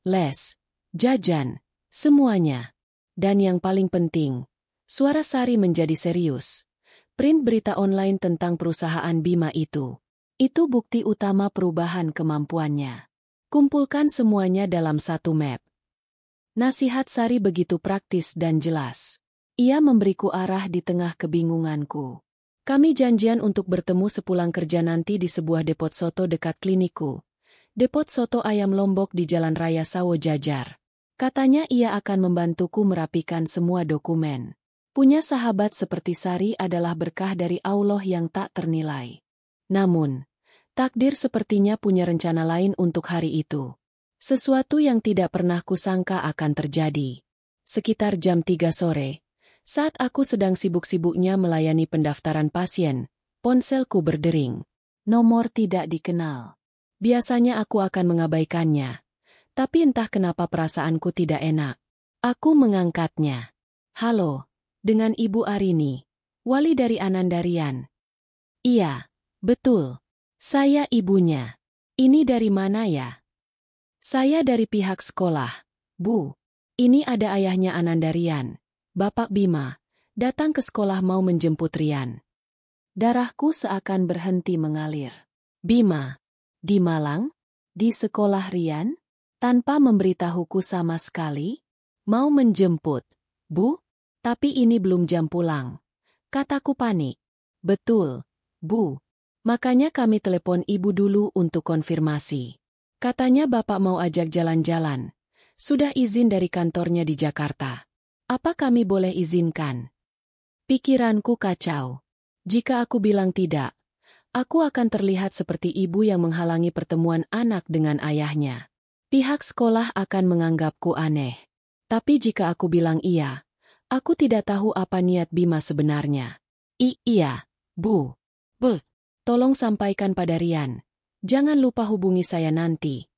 les, jajan, semuanya. Dan yang paling penting," suara Sari menjadi serius, "print berita online tentang perusahaan Bima itu. Itu bukti utama perubahan kemampuannya. Kumpulkan semuanya dalam satu map." Nasihat Sari begitu praktis dan jelas. Ia memberiku arah di tengah kebingunganku. Kami janjian untuk bertemu sepulang kerja nanti di sebuah depot soto dekat klinikku. Depot soto ayam Lombok di Jalan Raya Sawo Jajar. Katanya ia akan membantuku merapikan semua dokumen. Punya sahabat seperti Sari adalah berkah dari Allah yang tak ternilai. Namun, takdir sepertinya punya rencana lain untuk hari itu. Sesuatu yang tidak pernah kusangka akan terjadi. Sekitar jam 3 sore, saat aku sedang sibuk-sibuknya melayani pendaftaran pasien, ponselku berdering. Nomor tidak dikenal. Biasanya aku akan mengabaikannya. Tapi entah kenapa perasaanku tidak enak. Aku mengangkatnya. "Halo, dengan Ibu Arini, wali dari Anandarian." "Iya, betul. Saya ibunya." "Ini dari mana ya?" "Saya dari pihak sekolah, Bu. Ini ada ayahnya Anandarian, Bapak Bima, datang ke sekolah mau menjemput Rian." Darahku seakan berhenti mengalir. "Bima? Di Malang? Di sekolah Rian?" Tanpa memberitahuku sama sekali? Mau menjemput, Bu? Tapi ini belum jam pulang. Kataku panik. Betul, Bu. Makanya kami telepon ibu dulu untuk konfirmasi. Katanya bapak mau ajak jalan-jalan. Sudah izin dari kantornya di Jakarta. Apa kami boleh izinkan? Pikiranku kacau. Jika aku bilang tidak, aku akan terlihat seperti ibu yang menghalangi pertemuan anak dengan ayahnya. Pihak sekolah akan menganggapku aneh. Tapi jika aku bilang iya, aku tidak tahu apa niat Bima sebenarnya. Iya, Bu. Tolong sampaikan pada Rian. Jangan lupa hubungi saya nanti.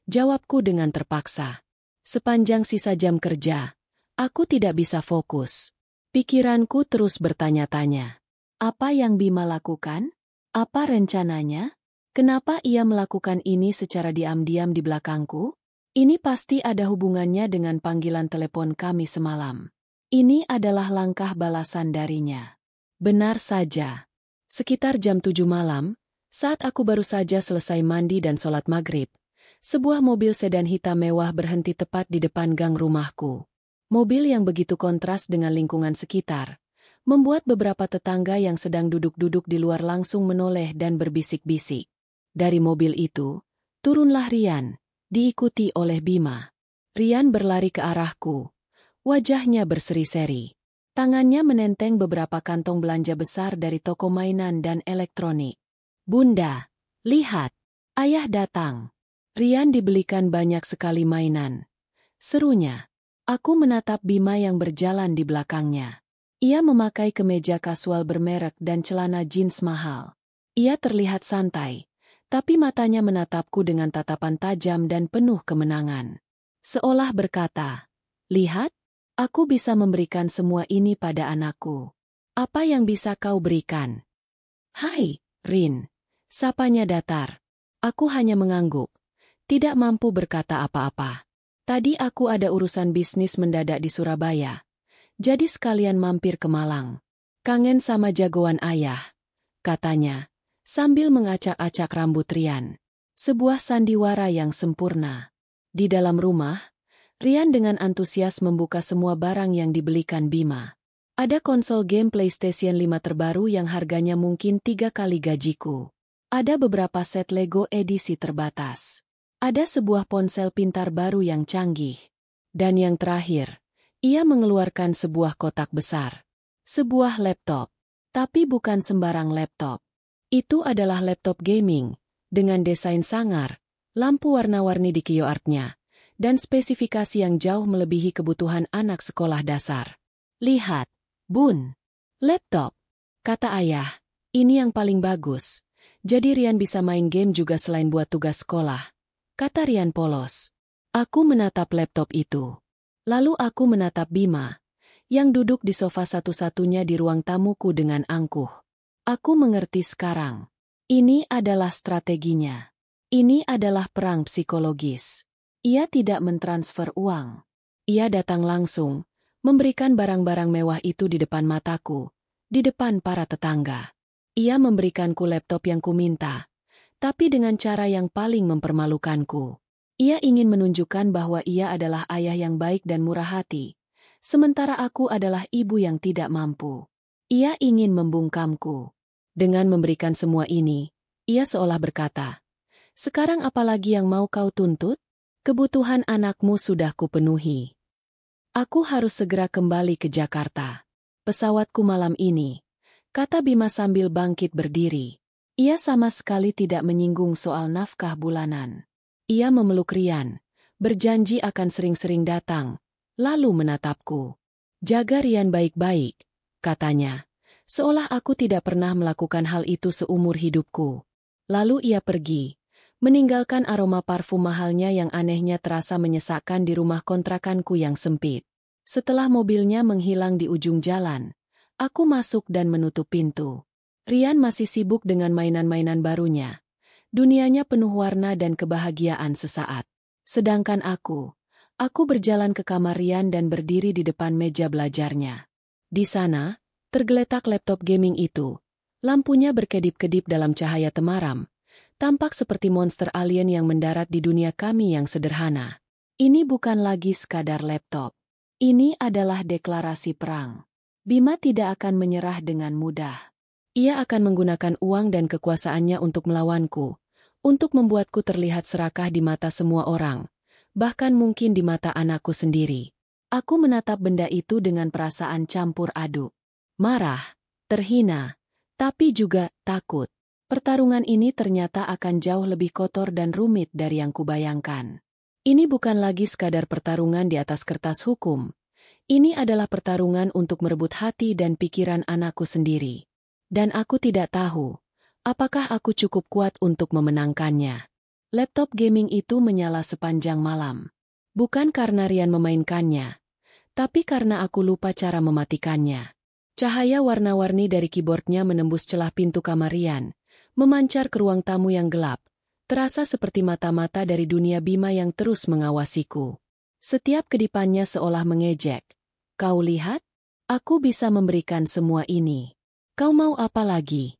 Jawabku dengan terpaksa. Sepanjang sisa jam kerja, aku tidak bisa fokus. Pikiranku terus bertanya-tanya. Apa yang Bima lakukan? Apa rencananya? Kenapa ia melakukan ini secara diam-diam di belakangku? Ini pasti ada hubungannya dengan panggilan telepon kami semalam. Ini adalah langkah balasan darinya. Benar saja. Sekitar jam 7 malam, saat aku baru saja selesai mandi dan sholat maghrib, sebuah mobil sedan hitam mewah berhenti tepat di depan gang rumahku. Mobil yang begitu kontras dengan lingkungan sekitar, membuat beberapa tetangga yang sedang duduk-duduk di luar langsung menoleh dan berbisik-bisik. Dari mobil itu, turunlah Rian, diikuti oleh Bima. Rian berlari ke arahku. Wajahnya berseri-seri. Tangannya menenteng beberapa kantong belanja besar dari toko mainan dan elektronik. Bunda, lihat, ayah datang. Rian dibelikan banyak sekali mainan. Serunya. Aku menatap Bima yang berjalan di belakangnya. Ia memakai kemeja kasual bermerek dan celana jeans mahal. Ia terlihat santai, tapi matanya menatapku dengan tatapan tajam dan penuh kemenangan. Seolah berkata, "Lihat, aku bisa memberikan semua ini pada anakku. Apa yang bisa kau berikan?" "Hai, Rin," sapanya datar. Aku hanya mengangguk, tidak mampu berkata apa-apa. Tadi aku ada urusan bisnis mendadak di Surabaya, jadi sekalian mampir ke Malang. Kangen sama jagoan ayah, katanya, sambil mengacak-acak rambut Rian. Sebuah sandiwara yang sempurna. Di dalam rumah, Rian dengan antusias membuka semua barang yang dibelikan Bima. Ada konsol game PlayStation 5 terbaru yang harganya mungkin 3 kali gajiku. Ada beberapa set Lego edisi terbatas. Ada sebuah ponsel pintar baru yang canggih. Dan yang terakhir, ia mengeluarkan sebuah kotak besar. Sebuah laptop. Tapi bukan sembarang laptop. Itu adalah laptop gaming, dengan desain sangar, lampu warna-warni di keyboardnya, dan spesifikasi yang jauh melebihi kebutuhan anak sekolah dasar. "Lihat, Bun. Laptop," kata ayah. "Ini yang paling bagus. Jadi Rian bisa main game juga selain buat tugas sekolah," kata Rian polos. Aku menatap laptop itu. Lalu aku menatap Bima, yang duduk di sofa satu-satunya di ruang tamuku dengan angkuh. Aku mengerti sekarang. Ini adalah strateginya. Ini adalah perang psikologis. Ia tidak mentransfer uang. Ia datang langsung, memberikan barang-barang mewah itu di depan mataku, di depan para tetangga. Ia memberikanku laptop yang kuminta, tapi dengan cara yang paling mempermalukanku. Ia ingin menunjukkan bahwa ia adalah ayah yang baik dan murah hati, sementara aku adalah ibu yang tidak mampu. Ia ingin membungkamku. Dengan memberikan semua ini, ia seolah berkata, "Sekarang apalagi yang mau kau tuntut? Kebutuhan anakmu sudah kupenuhi. Aku harus segera kembali ke Jakarta. Pesawatku malam ini," kata Bima sambil bangkit berdiri. Ia sama sekali tidak menyinggung soal nafkah bulanan. Ia memeluk Rian, berjanji akan sering-sering datang, lalu menatapku. "Jaga Rian baik-baik," katanya. Seolah aku tidak pernah melakukan hal itu seumur hidupku. Lalu ia pergi, meninggalkan aroma parfum mahalnya yang anehnya terasa menyesakkan di rumah kontrakanku yang sempit. Setelah mobilnya menghilang di ujung jalan, aku masuk dan menutup pintu. Rian masih sibuk dengan mainan-mainan barunya. Dunianya penuh warna dan kebahagiaan sesaat. Sedangkan aku berjalan ke kamar Rian dan berdiri di depan meja belajarnya. Di sana, tergeletak laptop gaming itu. Lampunya berkedip-kedip dalam cahaya temaram, Tampak seperti monster alien yang mendarat di dunia kami yang sederhana. Ini bukan lagi sekadar laptop. Ini adalah deklarasi perang. Bima tidak akan menyerah dengan mudah. Ia akan menggunakan uang dan kekuasaannya untuk melawanku, untuk membuatku terlihat serakah di mata semua orang, bahkan mungkin di mata anakku sendiri. Aku menatap benda itu dengan perasaan campur aduk. Marah, terhina, tapi juga takut. Pertarungan ini ternyata akan jauh lebih kotor dan rumit dari yang kubayangkan. Ini bukan lagi sekadar pertarungan di atas kertas hukum. Ini adalah pertarungan untuk merebut hati dan pikiran anakku sendiri. Dan aku tidak tahu, apakah aku cukup kuat untuk memenangkannya. Laptop gaming itu menyala sepanjang malam. Bukan karena Rian memainkannya, tapi karena aku lupa cara mematikannya. Cahaya warna-warni dari keyboardnya menembus celah pintu kamar Rian, memancar ke ruang tamu yang gelap, terasa seperti mata-mata dari dunia Bima yang terus mengawasiku. Setiap kedipannya seolah mengejek. Kau lihat? Aku bisa memberikan semua ini. Kau mau apa lagi?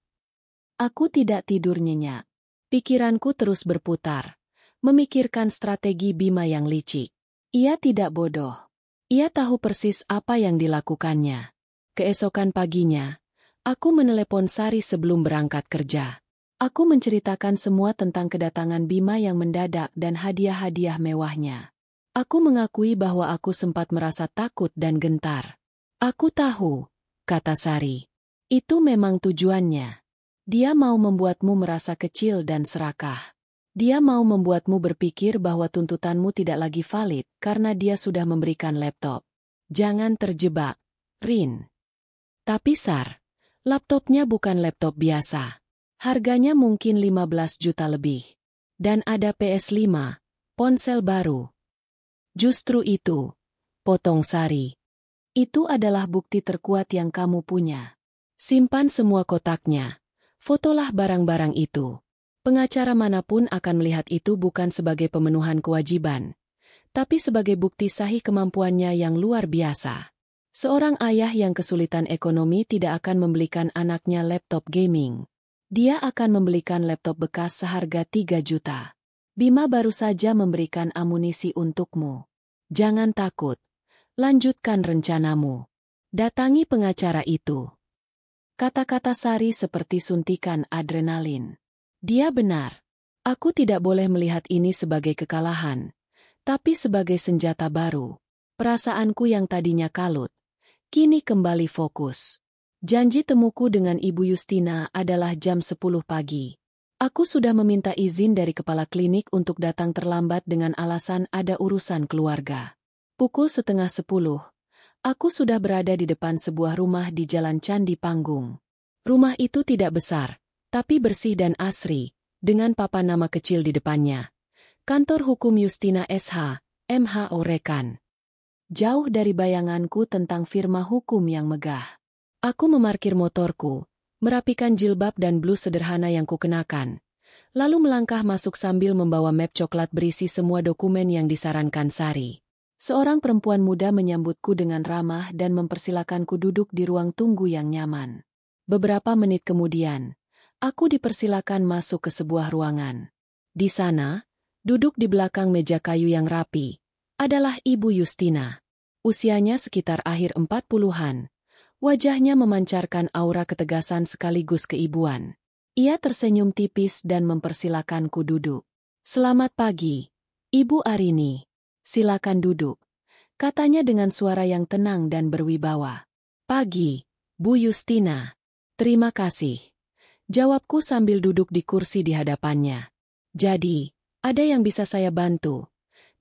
Aku tidak tidur nyenyak. Pikiranku terus berputar, memikirkan strategi Bima yang licik. Ia tidak bodoh. Ia tahu persis apa yang dilakukannya. Keesokan paginya, aku menelepon Sari sebelum berangkat kerja. Aku menceritakan semua tentang kedatangan Bima yang mendadak dan hadiah-hadiah mewahnya. Aku mengakui bahwa aku sempat merasa takut dan gentar. Aku tahu, kata Sari. Itu memang tujuannya. Dia mau membuatmu merasa kecil dan serakah. Dia mau membuatmu berpikir bahwa tuntutanmu tidak lagi valid karena dia sudah memberikan laptop. Jangan terjebak, Rin. Tapi Sar, laptopnya bukan laptop biasa. Harganya mungkin 15 juta lebih. Dan ada PS5, ponsel baru. Justru itu, potong Sari. Itu adalah bukti terkuat yang kamu punya. Simpan semua kotaknya. Fotolah barang-barang itu. Pengacara manapun akan melihat itu bukan sebagai pemenuhan kewajiban, tapi sebagai bukti sahih kemampuannya yang luar biasa. Seorang ayah yang kesulitan ekonomi tidak akan membelikan anaknya laptop gaming. Dia akan membelikan laptop bekas seharga 3 juta. Bima baru saja memberikan amunisi untukmu. Jangan takut. Lanjutkan rencanamu. Datangi pengacara itu. Kata-kata Sari seperti suntikan adrenalin. Dia benar. Aku tidak boleh melihat ini sebagai kekalahan, tapi sebagai senjata baru. Perasaanku yang tadinya kalut, kini kembali fokus. Janji temuku dengan Ibu Yustina adalah jam 10 pagi. Aku sudah meminta izin dari kepala klinik untuk datang terlambat dengan alasan ada urusan keluarga. Pukul 9:30. Aku sudah berada di depan sebuah rumah di Jalan Candi Panggung. Rumah itu tidak besar, tapi bersih dan asri, dengan papan nama kecil di depannya. Kantor Hukum Yustina SH, MHO Rekan. Jauh dari bayanganku tentang firma hukum yang megah. Aku memarkir motorku, merapikan jilbab dan blus sederhana yang kukenakan, lalu melangkah masuk sambil membawa map coklat berisi semua dokumen yang disarankan Sari. Seorang perempuan muda menyambutku dengan ramah dan mempersilakanku duduk di ruang tunggu yang nyaman. Beberapa menit kemudian, aku dipersilakan masuk ke sebuah ruangan. Di sana, duduk di belakang meja kayu yang rapi, adalah Ibu Yustina. Usianya sekitar akhir 40-an. Wajahnya memancarkan aura ketegasan sekaligus keibuan. Ia tersenyum tipis dan mempersilakanku duduk. Selamat pagi, Ibu Arini. Silakan duduk, katanya dengan suara yang tenang dan berwibawa. Pagi, Bu Yustina. Terima kasih. Jawabku sambil duduk di kursi di hadapannya. Jadi, ada yang bisa saya bantu?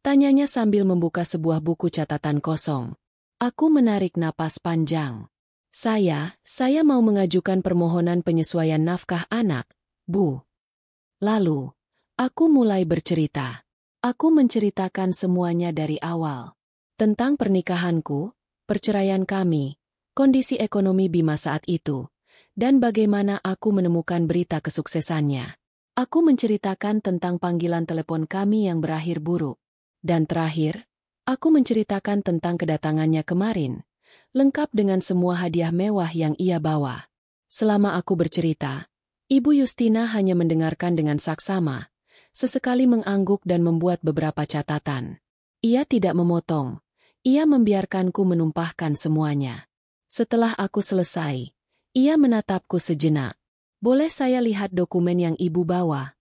Tanyanya sambil membuka sebuah buku catatan kosong. Aku menarik napas panjang. Saya mau mengajukan permohonan penyesuaian nafkah anak, Bu. Lalu, aku mulai bercerita. Aku menceritakan semuanya dari awal. Tentang pernikahanku, perceraian kami, kondisi ekonomi Bima saat itu, dan bagaimana aku menemukan berita kesuksesannya. Aku menceritakan tentang panggilan telepon kami yang berakhir buruk. Dan terakhir, aku menceritakan tentang kedatangannya kemarin, lengkap dengan semua hadiah mewah yang ia bawa. Selama aku bercerita, Ibu Yustina hanya mendengarkan dengan saksama, sesekali mengangguk dan membuat beberapa catatan. Ia tidak memotong, ia membiarkanku menumpahkan semuanya. Setelah aku selesai, ia menatapku sejenak. Boleh saya lihat dokumen yang ibu bawa?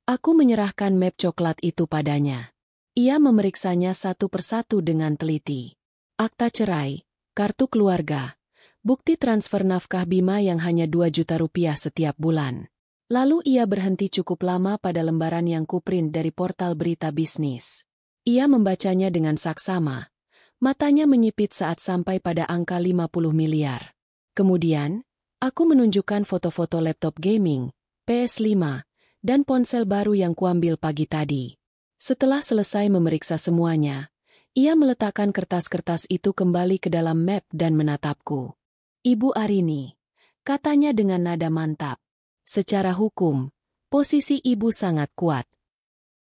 Aku menyerahkan map coklat itu padanya. Ia memeriksanya satu persatu dengan teliti. Akta cerai, kartu keluarga, bukti transfer nafkah Bima yang hanya 2 juta rupiah setiap bulan. Lalu ia berhenti cukup lama pada lembaran yang kuprint dari portal berita bisnis. Ia membacanya dengan saksama. Matanya menyipit saat sampai pada angka 50 miliar. Kemudian, aku menunjukkan foto-foto laptop gaming, PS5, dan ponsel baru yang kuambil pagi tadi. Setelah selesai memeriksa semuanya, ia meletakkan kertas-kertas itu kembali ke dalam map dan menatapku. Ibu Arini, katanya dengan nada mantap. Secara hukum, posisi ibu sangat kuat.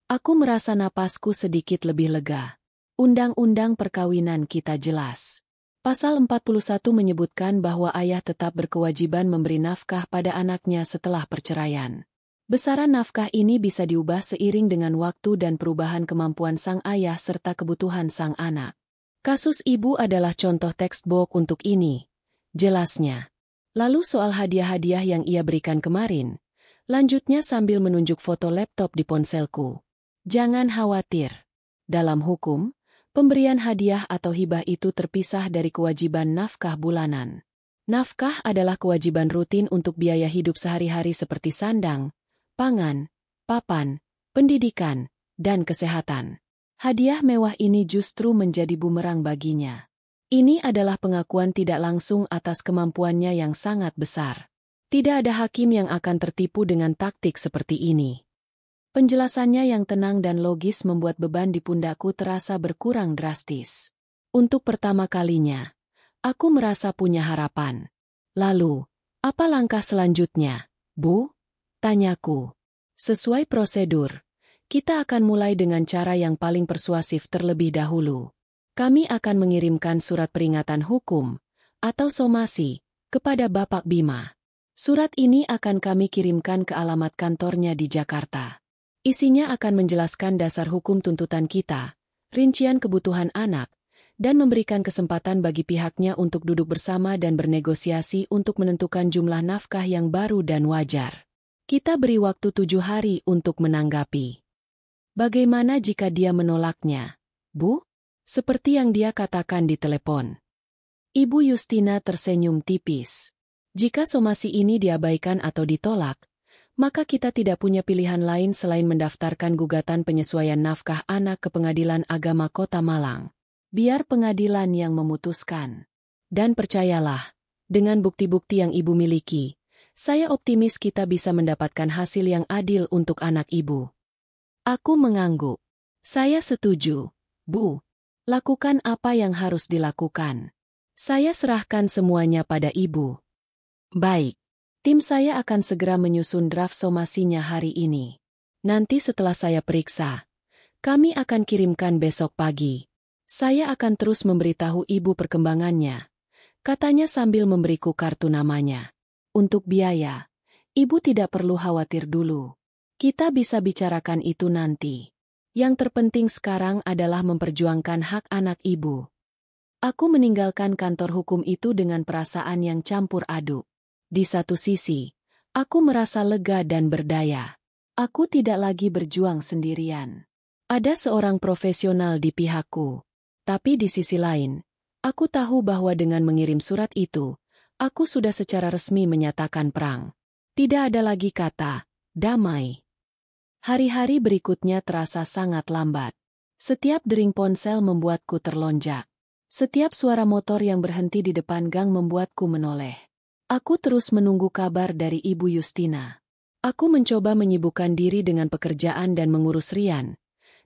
Aku merasa napasku sedikit lebih lega. Undang-undang perkawinan kita jelas. Pasal 41 menyebutkan bahwa ayah tetap berkewajiban memberi nafkah pada anaknya setelah perceraian. Besaran nafkah ini bisa diubah seiring dengan waktu dan perubahan kemampuan sang ayah serta kebutuhan sang anak. Kasus ibu adalah contoh textbook untuk ini, jelasnya. Lalu soal hadiah-hadiah yang ia berikan kemarin, lanjutnya sambil menunjuk foto laptop di ponselku. Jangan khawatir. Dalam hukum, pemberian hadiah atau hibah itu terpisah dari kewajiban nafkah bulanan. Nafkah adalah kewajiban rutin untuk biaya hidup sehari-hari seperti sandang, pangan, papan, pendidikan, dan kesehatan. Hadiah mewah ini justru menjadi bumerang baginya. Ini adalah pengakuan tidak langsung atas kemampuannya yang sangat besar. Tidak ada hakim yang akan tertipu dengan taktik seperti ini. Penjelasannya yang tenang dan logis membuat beban di pundakku terasa berkurang drastis. Untuk pertama kalinya, aku merasa punya harapan. Lalu, apa langkah selanjutnya, Bu? Tanyaku. Sesuai prosedur, kita akan mulai dengan cara yang paling persuasif terlebih dahulu. Kami akan mengirimkan surat peringatan hukum, atau somasi, kepada Bapak Bima. Surat ini akan kami kirimkan ke alamat kantornya di Jakarta. Isinya akan menjelaskan dasar hukum tuntutan kita, rincian kebutuhan anak, dan memberikan kesempatan bagi pihaknya untuk duduk bersama dan bernegosiasi untuk menentukan jumlah nafkah yang baru dan wajar. Kita beri waktu 7 hari untuk menanggapi. Bagaimana jika dia menolaknya, Bu? Seperti yang dia katakan di telepon. Ibu Yustina tersenyum tipis. Jika somasi ini diabaikan atau ditolak, maka kita tidak punya pilihan lain selain mendaftarkan gugatan penyesuaian nafkah anak ke Pengadilan Agama Kota Malang. Biar pengadilan yang memutuskan. Dan percayalah, dengan bukti-bukti yang ibu miliki, saya optimis kita bisa mendapatkan hasil yang adil untuk anak ibu. Aku mengangguk. Saya setuju, Bu. Lakukan apa yang harus dilakukan. Saya serahkan semuanya pada ibu. Baik. Tim saya akan segera menyusun draft somasinya hari ini. Nanti setelah saya periksa, kami akan kirimkan besok pagi. Saya akan terus memberitahu ibu perkembangannya, katanya sambil memberiku kartu namanya. Untuk biaya, ibu tidak perlu khawatir dulu. Kita bisa bicarakan itu nanti. Yang terpenting sekarang adalah memperjuangkan hak anak ibu. Aku meninggalkan kantor hukum itu dengan perasaan yang campur aduk. Di satu sisi, aku merasa lega dan berdaya. Aku tidak lagi berjuang sendirian. Ada seorang profesional di pihakku. Tapi di sisi lain, aku tahu bahwa dengan mengirim surat itu, aku sudah secara resmi menyatakan perang. Tidak ada lagi kata, damai. Hari-hari berikutnya terasa sangat lambat. Setiap dering ponsel membuatku terlonjak. Setiap suara motor yang berhenti di depan gang membuatku menoleh. Aku terus menunggu kabar dari Ibu Yustina. Aku mencoba menyibukkan diri dengan pekerjaan dan mengurus Rian,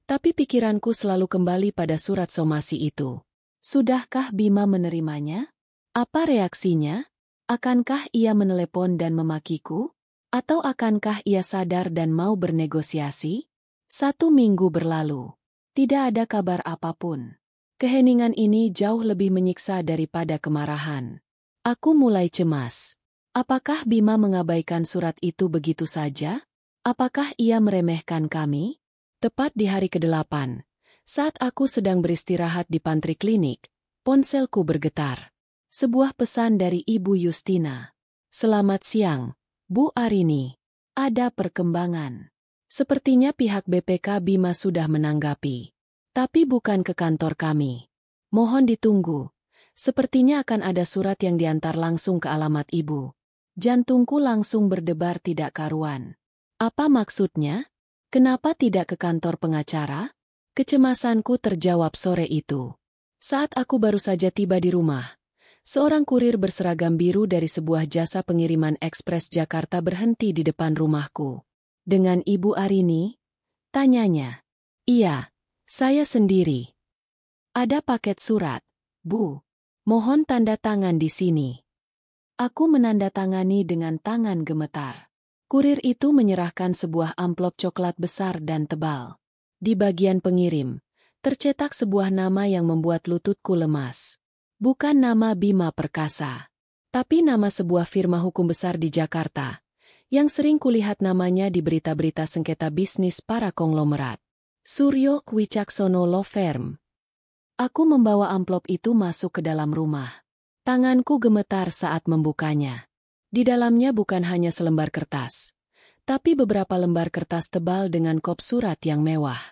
tapi pikiranku selalu kembali pada surat somasi itu. Sudahkah Bima menerimanya? Apa reaksinya? Akankah ia menelepon dan memakiku? Atau akankah ia sadar dan mau bernegosiasi? 1 minggu berlalu. Tidak ada kabar apapun. Keheningan ini jauh lebih menyiksa daripada kemarahan. Aku mulai cemas. Apakah Bima mengabaikan surat itu begitu saja? Apakah ia meremehkan kami? Tepat di hari ke-8, saat aku sedang beristirahat di pantry klinik, ponselku bergetar. Sebuah pesan dari Ibu Yustina. Selamat siang, Bu Arini. Ada perkembangan. Sepertinya pihak BPK Bima sudah menanggapi. Tapi bukan ke kantor kami. Mohon ditunggu. Sepertinya akan ada surat yang diantar langsung ke alamat Ibu. Jantungku langsung berdebar tidak karuan. Apa maksudnya? Kenapa tidak ke kantor pengacara? Kecemasanku terjawab sore itu. Saat aku baru saja tiba di rumah, seorang kurir berseragam biru dari sebuah jasa pengiriman ekspres Jakarta berhenti di depan rumahku. Dengan Ibu Arini? Tanyanya. Iya, saya sendiri. Ada paket surat, Bu. Mohon tanda tangan di sini. Aku menandatangani dengan tangan gemetar. Kurir itu menyerahkan sebuah amplop coklat besar dan tebal. Di bagian pengirim, tercetak sebuah nama yang membuat lututku lemas. Bukan nama Bima Perkasa, tapi nama sebuah firma hukum besar di Jakarta, yang sering kulihat namanya di berita-berita sengketa bisnis para konglomerat. Suryo Wicaksono Law Firm. Aku membawa amplop itu masuk ke dalam rumah. Tanganku gemetar saat membukanya. Di dalamnya bukan hanya selembar kertas, tapi beberapa lembar kertas tebal dengan kop surat yang mewah.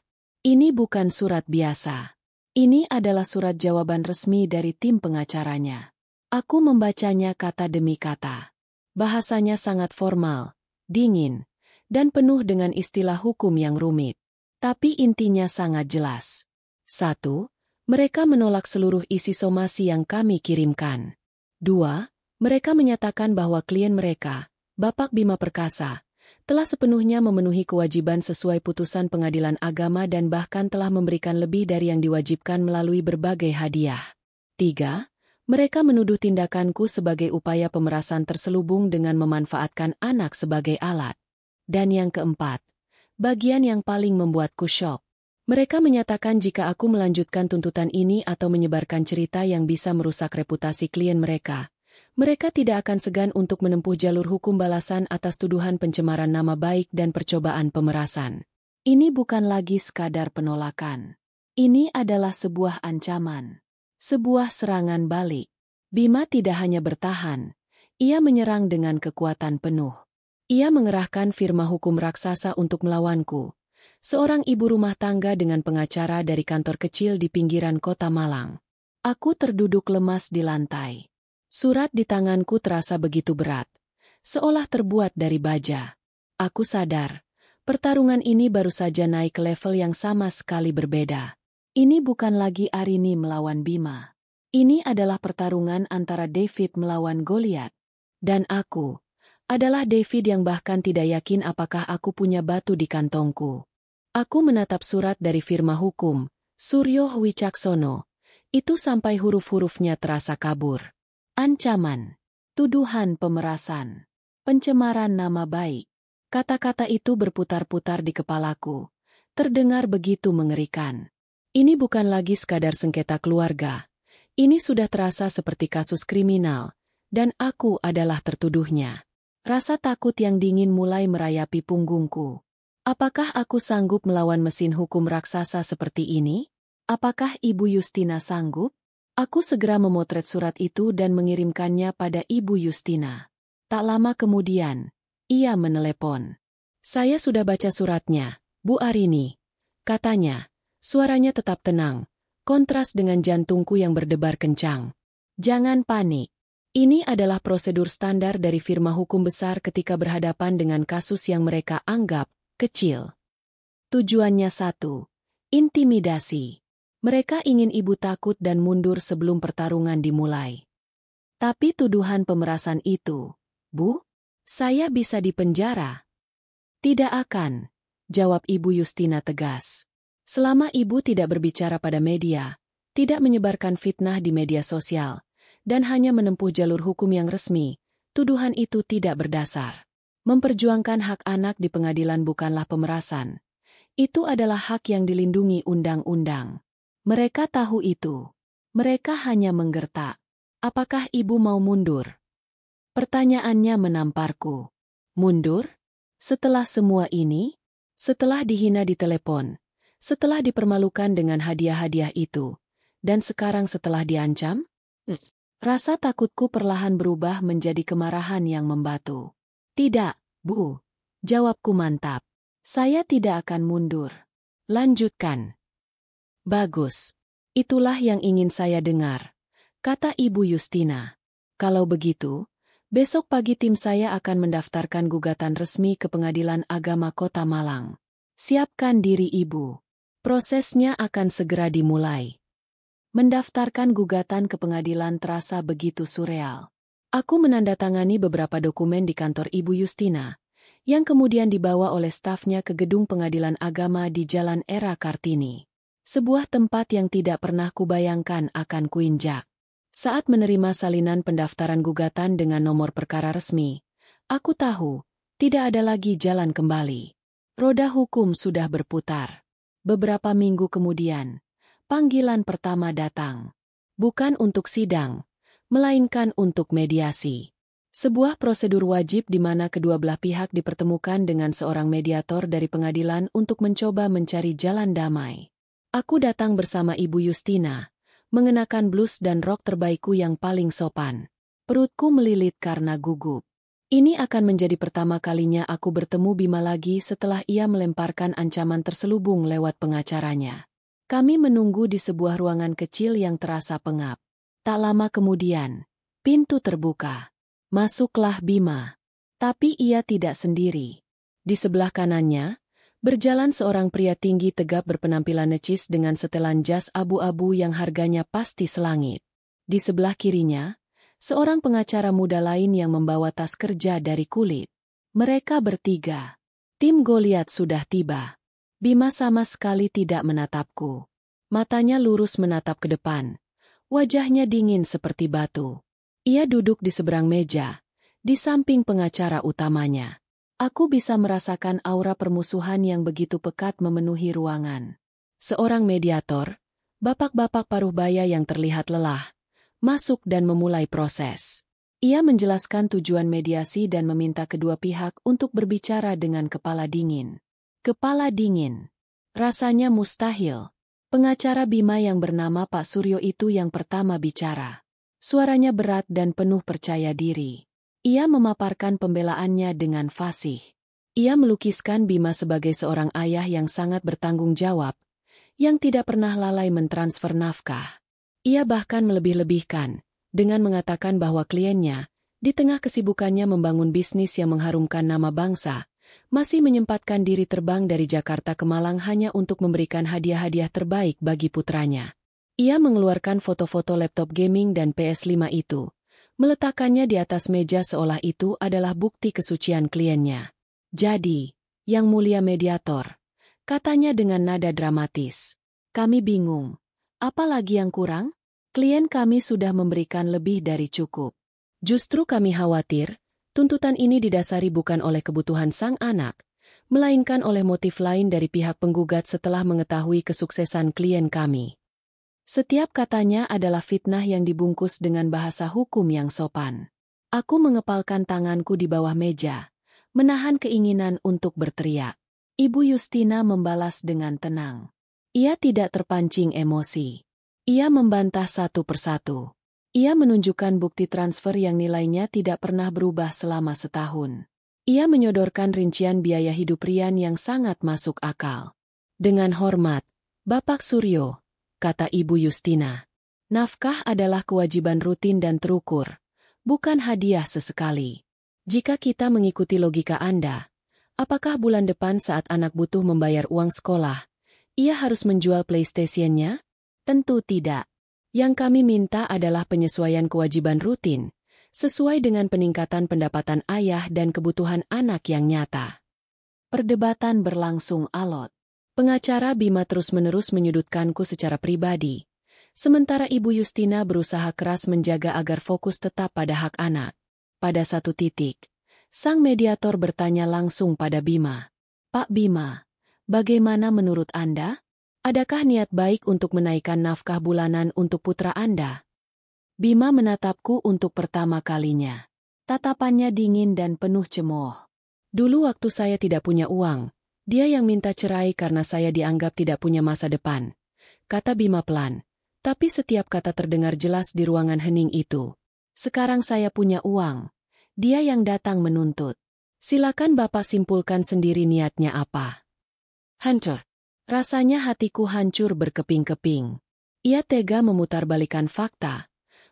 Ini bukan surat biasa. Ini adalah surat jawaban resmi dari tim pengacaranya. Aku membacanya kata demi kata. Bahasanya sangat formal, dingin, dan penuh dengan istilah hukum yang rumit. Tapi intinya sangat jelas. 1. Mereka menolak seluruh isi somasi yang kami kirimkan. 2. Mereka menyatakan bahwa klien mereka, Bapak Bima Perkasa, telah sepenuhnya memenuhi kewajiban sesuai putusan pengadilan agama dan bahkan telah memberikan lebih dari yang diwajibkan melalui berbagai hadiah. 3. Mereka menuduh tindakanku sebagai upaya pemerasan terselubung dengan memanfaatkan anak sebagai alat. Dan yang keempat, bagian yang paling membuatku syok. Mereka menyatakan jika aku melanjutkan tuntutan ini atau menyebarkan cerita yang bisa merusak reputasi klien mereka, mereka tidak akan segan untuk menempuh jalur hukum balasan atas tuduhan pencemaran nama baik dan percobaan pemerasan. Ini bukan lagi sekadar penolakan. Ini adalah sebuah ancaman. Sebuah serangan balik. Bima tidak hanya bertahan, ia menyerang dengan kekuatan penuh. Ia mengerahkan firma hukum raksasa untuk melawanku. Seorang ibu rumah tangga dengan pengacara dari kantor kecil di pinggiran kota Malang. Aku terduduk lemas di lantai. Surat di tanganku terasa begitu berat, seolah terbuat dari baja. Aku sadar, pertarungan ini baru saja naik ke level yang sama sekali berbeda. Ini bukan lagi Arini melawan Bima. Ini adalah pertarungan antara David melawan Goliat. Dan aku adalah David yang bahkan tidak yakin apakah aku punya batu di kantongku. Aku menatap surat dari firma hukum, Suryo Wicaksono. Itu sampai huruf-hurufnya terasa kabur. Ancaman, tuduhan pemerasan, pencemaran nama baik. Kata-kata itu berputar-putar di kepalaku. Terdengar begitu mengerikan. Ini bukan lagi sekadar sengketa keluarga. Ini sudah terasa seperti kasus kriminal, dan aku adalah tertuduhnya. Rasa takut yang dingin mulai merayapi punggungku. Apakah aku sanggup melawan mesin hukum raksasa seperti ini? Apakah Ibu Yustina sanggup? Aku segera memotret surat itu dan mengirimkannya pada Ibu Yustina. Tak lama kemudian, ia menelepon. Saya sudah baca suratnya, Bu Arini. Katanya, suaranya tetap tenang, kontras dengan jantungku yang berdebar kencang. Jangan panik. Ini adalah prosedur standar dari firma hukum besar ketika berhadapan dengan kasus yang mereka anggap kecil. Tujuannya satu, intimidasi. Mereka ingin ibu takut dan mundur sebelum pertarungan dimulai. Tapi tuduhan pemerasan itu, Bu, saya bisa dipenjara. Tidak akan, jawab Ibu Yustina tegas. Selama ibu tidak berbicara pada media, tidak menyebarkan fitnah di media sosial, dan hanya menempuh jalur hukum yang resmi, tuduhan itu tidak berdasar. Memperjuangkan hak anak di pengadilan bukanlah pemerasan. Itu adalah hak yang dilindungi undang-undang. Mereka tahu itu. Mereka hanya menggertak. Apakah ibu mau mundur? Pertanyaannya menamparku. Mundur? Setelah semua ini? Setelah dihina di telepon? Setelah dipermalukan dengan hadiah-hadiah itu? Dan sekarang setelah diancam? Rasa takutku perlahan berubah menjadi kemarahan yang membatu. Tidak, Bu. Jawabku mantap. Saya tidak akan mundur. Lanjutkan. Bagus. Itulah yang ingin saya dengar, kata Ibu Yustina. Kalau begitu, besok pagi tim saya akan mendaftarkan gugatan resmi ke Pengadilan Agama Kota Malang. Siapkan diri Ibu. Prosesnya akan segera dimulai. Mendaftarkan gugatan ke pengadilan terasa begitu surreal. Aku menandatangani beberapa dokumen di kantor Ibu Yustina, yang kemudian dibawa oleh stafnya ke gedung Pengadilan Agama di Jalan Era Kartini. Sebuah tempat yang tidak pernah kubayangkan akan kuinjak. Saat menerima salinan pendaftaran gugatan dengan nomor perkara resmi, aku tahu, tidak ada lagi jalan kembali. Roda hukum sudah berputar. Beberapa minggu kemudian, panggilan pertama datang. Bukan untuk sidang, melainkan untuk mediasi. Sebuah prosedur wajib di mana kedua belah pihak dipertemukan dengan seorang mediator dari pengadilan untuk mencoba mencari jalan damai. Aku datang bersama Ibu Yustina, mengenakan blus dan rok terbaikku yang paling sopan. Perutku melilit karena gugup. Ini akan menjadi pertama kalinya aku bertemu Bima lagi setelah ia melemparkan ancaman terselubung lewat pengacaranya. Kami menunggu di sebuah ruangan kecil yang terasa pengap. Tak lama kemudian, pintu terbuka. Masuklah Bima. Tapi ia tidak sendiri. Di sebelah kanannya, berjalan seorang pria tinggi tegap berpenampilan necis dengan setelan jas abu-abu yang harganya pasti selangit. Di sebelah kirinya, seorang pengacara muda lain yang membawa tas kerja dari kulit. Mereka bertiga. Tim Goliat sudah tiba. Bima sama sekali tidak menatapku. Matanya lurus menatap ke depan. Wajahnya dingin seperti batu. Ia duduk di seberang meja, di samping pengacara utamanya. Aku bisa merasakan aura permusuhan yang begitu pekat memenuhi ruangan. Seorang mediator, bapak-bapak paruh baya yang terlihat lelah, masuk dan memulai proses. Ia menjelaskan tujuan mediasi dan meminta kedua pihak untuk berbicara dengan kepala dingin. Kepala dingin. Rasanya mustahil. Pengacara Bima yang bernama Pak Suryo itu yang pertama bicara. Suaranya berat dan penuh percaya diri. Ia memaparkan pembelaannya dengan fasih. Ia melukiskan Bima sebagai seorang ayah yang sangat bertanggung jawab, yang tidak pernah lalai mentransfer nafkah. Ia bahkan melebih-lebihkan, dengan mengatakan bahwa kliennya, di tengah kesibukannya membangun bisnis yang mengharumkan nama bangsa, masih menyempatkan diri terbang dari Jakarta ke Malang hanya untuk memberikan hadiah-hadiah terbaik bagi putranya. Ia mengeluarkan foto-foto laptop gaming dan PS5 itu, meletakkannya di atas meja seolah itu adalah bukti kesucian kliennya. Jadi, Yang Mulia Mediator, katanya dengan nada dramatis, kami bingung. Apa lagi yang kurang? Klien kami sudah memberikan lebih dari cukup. Justru kami khawatir, tuntutan ini didasari bukan oleh kebutuhan sang anak, melainkan oleh motif lain dari pihak penggugat setelah mengetahui kesuksesan klien kami. Setiap katanya adalah fitnah yang dibungkus dengan bahasa hukum yang sopan. Aku mengepalkan tanganku di bawah meja, menahan keinginan untuk berteriak. Ibu Yustina membalas dengan tenang. Ia tidak terpancing emosi. Ia membantah satu persatu. Ia menunjukkan bukti transfer yang nilainya tidak pernah berubah selama setahun. Ia menyodorkan rincian biaya hidup Rian yang sangat masuk akal. Dengan hormat, Bapak Suryo, kata Ibu Yustina. Nafkah adalah kewajiban rutin dan terukur, bukan hadiah sesekali. Jika kita mengikuti logika Anda, apakah bulan depan saat anak butuh membayar uang sekolah, ia harus menjual PlayStation-nya? Tentu tidak. Yang kami minta adalah penyesuaian kewajiban rutin, sesuai dengan peningkatan pendapatan ayah dan kebutuhan anak yang nyata. Perdebatan berlangsung alot. Pengacara Bima terus-menerus menyudutkanku secara pribadi, sementara Ibu Yustina berusaha keras menjaga agar fokus tetap pada hak anak. Pada satu titik, sang mediator bertanya langsung pada Bima. Pak Bima, bagaimana menurut Anda? Adakah niat baik untuk menaikkan nafkah bulanan untuk putra Anda? Bima menatapku untuk pertama kalinya. Tatapannya dingin dan penuh cemooh. Dulu waktu saya tidak punya uang, dia yang minta cerai karena saya dianggap tidak punya masa depan, kata Bima pelan. Tapi setiap kata terdengar jelas di ruangan hening itu. Sekarang saya punya uang. Dia yang datang menuntut. Silakan Bapak simpulkan sendiri niatnya apa. Hancur. Rasanya hatiku hancur berkeping-keping. Ia tega memutarbalikan fakta,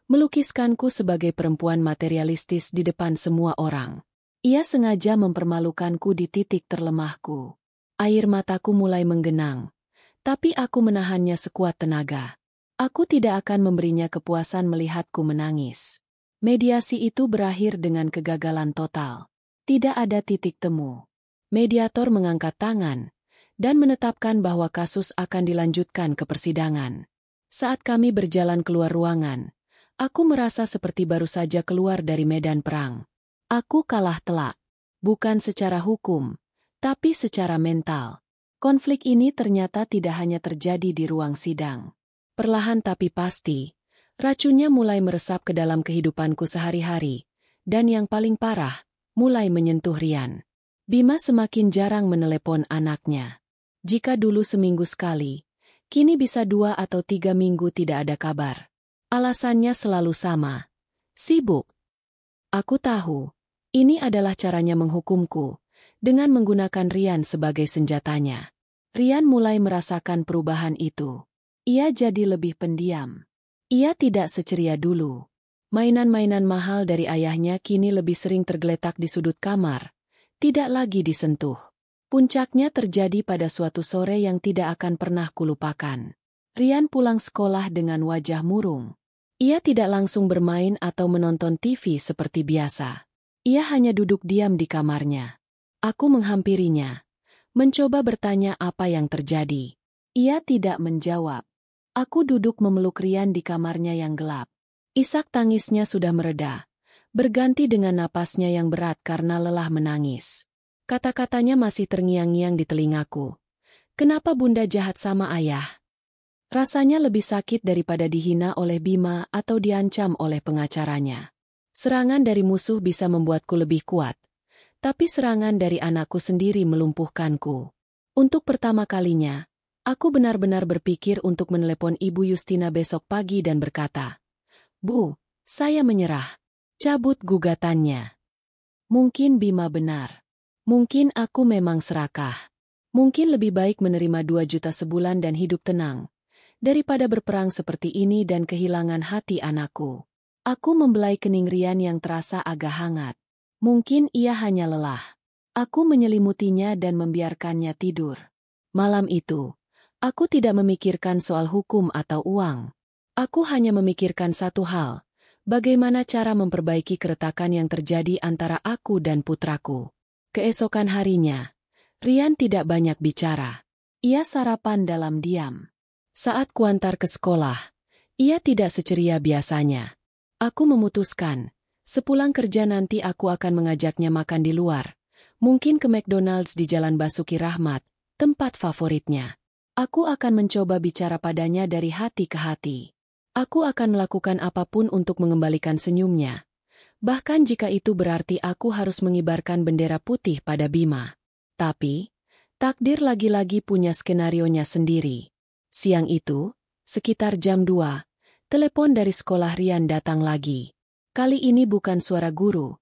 melukiskanku sebagai perempuan materialistis di depan semua orang. Ia sengaja mempermalukanku di titik terlemahku. Air mataku mulai menggenang, tapi aku menahannya sekuat tenaga. Aku tidak akan memberinya kepuasan melihatku menangis. Mediasi itu berakhir dengan kegagalan total. Tidak ada titik temu. Mediator mengangkat tangan dan menetapkan bahwa kasus akan dilanjutkan ke persidangan. Saat kami berjalan keluar ruangan, aku merasa seperti baru saja keluar dari medan perang. Aku kalah telak. Bukan secara hukum, tapi secara mental. Konflik ini ternyata tidak hanya terjadi di ruang sidang. Perlahan tapi pasti, racunnya mulai meresap ke dalam kehidupanku sehari-hari, dan yang paling parah, mulai menyentuh Rian. Bima semakin jarang menelepon anaknya. Jika dulu seminggu sekali, kini bisa 2 atau 3 minggu tidak ada kabar. Alasannya selalu sama. Sibuk. Aku tahu, ini adalah caranya menghukumku, dengan menggunakan Rian sebagai senjatanya. Rian mulai merasakan perubahan itu. Ia jadi lebih pendiam. Ia tidak seceria dulu. Mainan-mainan mahal dari ayahnya kini lebih sering tergeletak di sudut kamar, tidak lagi disentuh. Puncaknya terjadi pada suatu sore yang tidak akan pernah kulupakan. Rian pulang sekolah dengan wajah murung. Ia tidak langsung bermain atau menonton TV seperti biasa. Ia hanya duduk diam di kamarnya. Aku menghampirinya, mencoba bertanya apa yang terjadi. Ia tidak menjawab. Aku duduk memeluk Rian di kamarnya yang gelap. Isak tangisnya sudah mereda, berganti dengan napasnya yang berat karena lelah menangis. Kata-katanya masih terngiang-ngiang di telingaku. Kenapa Bunda jahat sama ayah? Rasanya lebih sakit daripada dihina oleh Bima atau diancam oleh pengacaranya. Serangan dari musuh bisa membuatku lebih kuat, tapi serangan dari anakku sendiri melumpuhkanku. Untuk pertama kalinya, aku benar-benar berpikir untuk menelepon Ibu Yustina besok pagi dan berkata, "Bu, saya menyerah. Cabut gugatannya." Mungkin Bima benar. Mungkin aku memang serakah. Mungkin lebih baik menerima 2 juta sebulan dan hidup tenang, daripada berperang seperti ini dan kehilangan hati anakku. Aku membelai kening Rian yang terasa agak hangat. Mungkin ia hanya lelah. Aku menyelimutinya dan membiarkannya tidur. Malam itu, aku tidak memikirkan soal hukum atau uang. Aku hanya memikirkan satu hal, bagaimana cara memperbaiki keretakan yang terjadi antara aku dan putraku. Keesokan harinya, Rian tidak banyak bicara. Ia sarapan dalam diam. Saat kuantar ke sekolah, ia tidak seceria biasanya. Aku memutuskan, sepulang kerja nanti aku akan mengajaknya makan di luar. Mungkin ke McDonald's di Jalan Basuki Rahmat, tempat favoritnya. Aku akan mencoba bicara padanya dari hati ke hati. Aku akan melakukan apapun untuk mengembalikan senyumnya. Bahkan jika itu berarti aku harus mengibarkan bendera putih pada Bima. Tapi, takdir lagi-lagi punya skenarionya sendiri. Siang itu, sekitar jam 2, telepon dari sekolah Rian datang lagi. Kali ini bukan suara guru,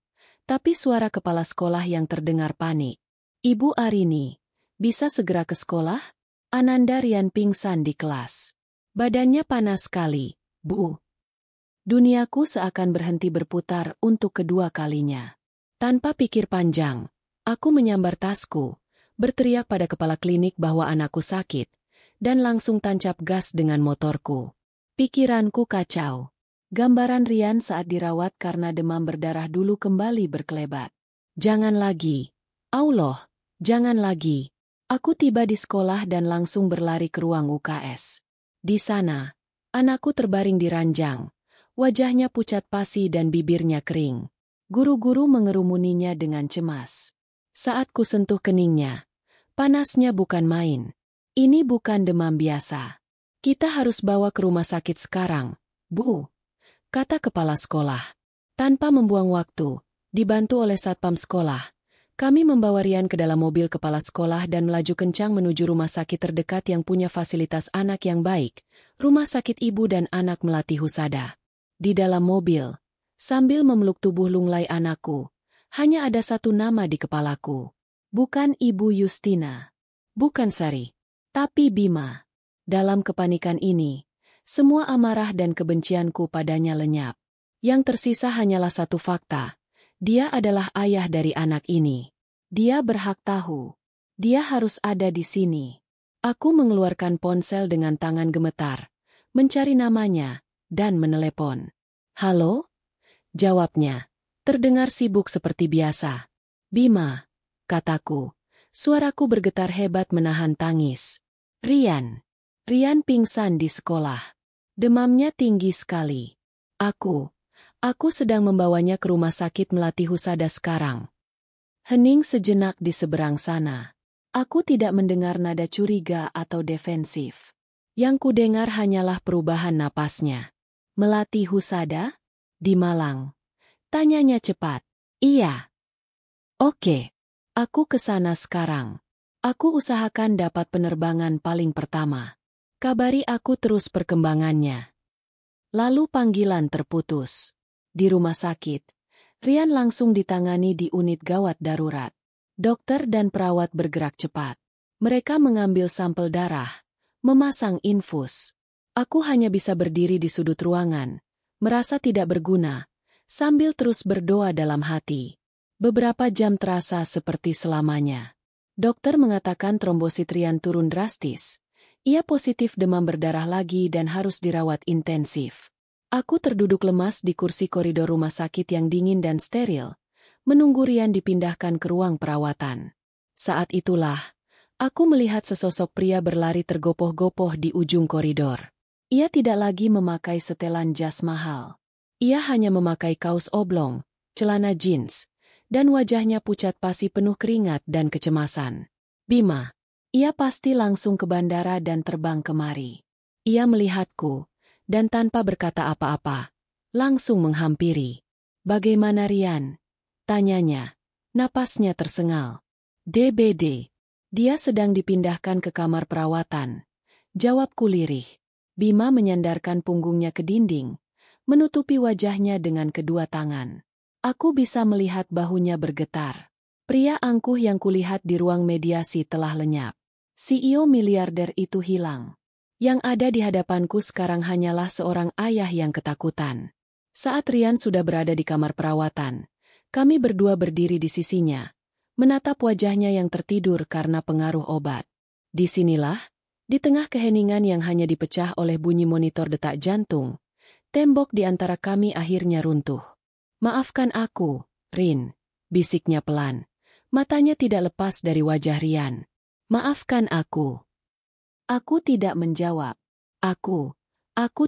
tapi suara kepala sekolah yang terdengar panik. "Ibu Arini, bisa segera ke sekolah? Ananda Rian pingsan di kelas. Badannya panas sekali, Bu." Duniaku seakan berhenti berputar untuk kedua kalinya. Tanpa pikir panjang, aku menyambar tasku, berteriak pada kepala klinik bahwa anakku sakit, dan langsung tancap gas dengan motorku. Pikiranku kacau. Gambaran Rian saat dirawat karena demam berdarah dulu kembali berkelebat. Jangan lagi. Allah, jangan lagi. Aku tiba di sekolah dan langsung berlari ke ruang UKS. Di sana, anakku terbaring di ranjang. Wajahnya pucat pasi dan bibirnya kering. Guru-guru mengerumuninya dengan cemas. Saat ku sentuh keningnya, panasnya bukan main. Ini bukan demam biasa. Kita harus bawa ke rumah sakit sekarang, Bu, kata kepala sekolah. Tanpa membuang waktu, Dibantu oleh satpam sekolah, kami membawa Rian ke dalam mobil kepala sekolah dan melaju kencang menuju rumah sakit terdekat yang punya fasilitas anak yang baik, Rumah Sakit Ibu dan Anak Melati Husada. Di dalam mobil, sambil memeluk tubuh lunglai anakku, hanya ada satu nama di kepalaku. Bukan Ibu Justina. Bukan Sari. Tapi Bima. Dalam kepanikan ini, semua amarah dan kebencianku padanya lenyap. Yang tersisa hanyalah satu fakta. Dia adalah ayah dari anak ini. Dia berhak tahu. Dia harus ada di sini. Aku mengeluarkan ponsel dengan tangan gemetar, mencari namanya, dan menelepon. "Halo?" Jawabnya. Terdengar sibuk seperti biasa. "Bima," kataku. Suaraku bergetar hebat menahan tangis. "Rian. Rian pingsan di sekolah. Demamnya tinggi sekali. Aku sedang membawanya ke Rumah Sakit Melati Husada sekarang." Hening sejenak di seberang sana. Aku tidak mendengar nada curiga atau defensif. Yang kudengar hanyalah perubahan napasnya. "Melati Husada? Di Malang?" Tanyanya cepat. "Iya." "Oke. Aku ke sana sekarang. Aku usahakan dapat penerbangan paling pertama. Kabari aku terus perkembangannya." Lalu panggilan terputus. Di rumah sakit, Rian langsung ditangani di unit gawat darurat. Dokter dan perawat bergerak cepat. Mereka mengambil sampel darah, memasang infus. Aku hanya bisa berdiri di sudut ruangan, merasa tidak berguna, sambil terus berdoa dalam hati. Beberapa jam terasa seperti selamanya. Dokter mengatakan trombosit Rian turun drastis. Ia positif demam berdarah lagi dan harus dirawat intensif. Aku terduduk lemas di kursi koridor rumah sakit yang dingin dan steril, menunggu Rian dipindahkan ke ruang perawatan. Saat itulah, aku melihat sesosok pria berlari tergopoh-gopoh di ujung koridor. Ia tidak lagi memakai setelan jas mahal. Ia hanya memakai kaos oblong, celana jeans, dan wajahnya pucat pasi penuh keringat dan kecemasan. "Bima." Ia pasti langsung ke bandara dan terbang kemari. Ia melihatku, dan tanpa berkata apa-apa, langsung menghampiri. "Bagaimana Rian?" tanyanya. Napasnya tersengal. "DBD. Dia sedang dipindahkan ke kamar perawatan." Jawabku lirih. Bima menyandarkan punggungnya ke dinding, menutupi wajahnya dengan kedua tangan. Aku bisa melihat bahunya bergetar. Pria angkuh yang kulihat di ruang mediasi telah lenyap. CEO miliarder itu hilang. Yang ada di hadapanku sekarang hanyalah seorang ayah yang ketakutan. Saat Rian sudah berada di kamar perawatan, kami berdua berdiri di sisinya, menatap wajahnya yang tertidur karena pengaruh obat. Disinilah, di tengah keheningan yang hanya dipecah oleh bunyi monitor detak jantung, tembok di antara kami akhirnya runtuh. "Maafkan aku, Rin," bisiknya pelan. Matanya tidak lepas dari wajah Rian. "Maafkan aku." Aku tidak menjawab. Aku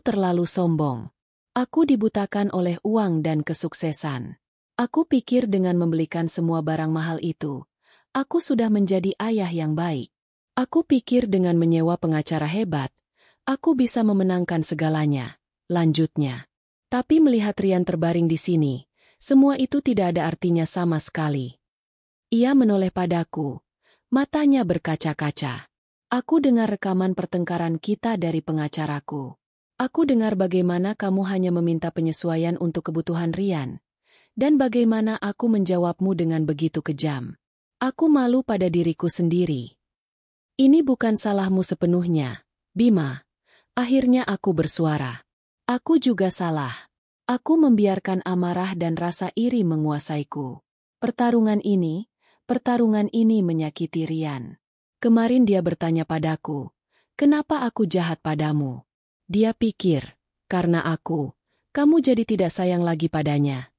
terlalu sombong. Aku dibutakan oleh uang dan kesuksesan. Aku pikir dengan membelikan semua barang mahal itu, aku sudah menjadi ayah yang baik. Aku pikir dengan menyewa pengacara hebat, aku bisa memenangkan segalanya. Lanjutnya. Tapi melihat Rian terbaring di sini, semua itu tidak ada artinya sama sekali. Ia menoleh padaku. Matanya berkaca-kaca. Aku dengar rekaman pertengkaran kita dari pengacaraku. Aku dengar bagaimana kamu hanya meminta penyesuaian untuk kebutuhan Rian. Dan bagaimana aku menjawabmu dengan begitu kejam. Aku malu pada diriku sendiri. "Ini bukan salahmu sepenuhnya, Bima." Akhirnya aku bersuara. Aku juga salah. Aku membiarkan amarah dan rasa iri menguasaiku. Pertarungan ini menyakiti Rian. Kemarin dia bertanya padaku, "Kenapa aku jahat padamu?" Dia pikir, karena kamu jadi tidak sayang lagi padanya.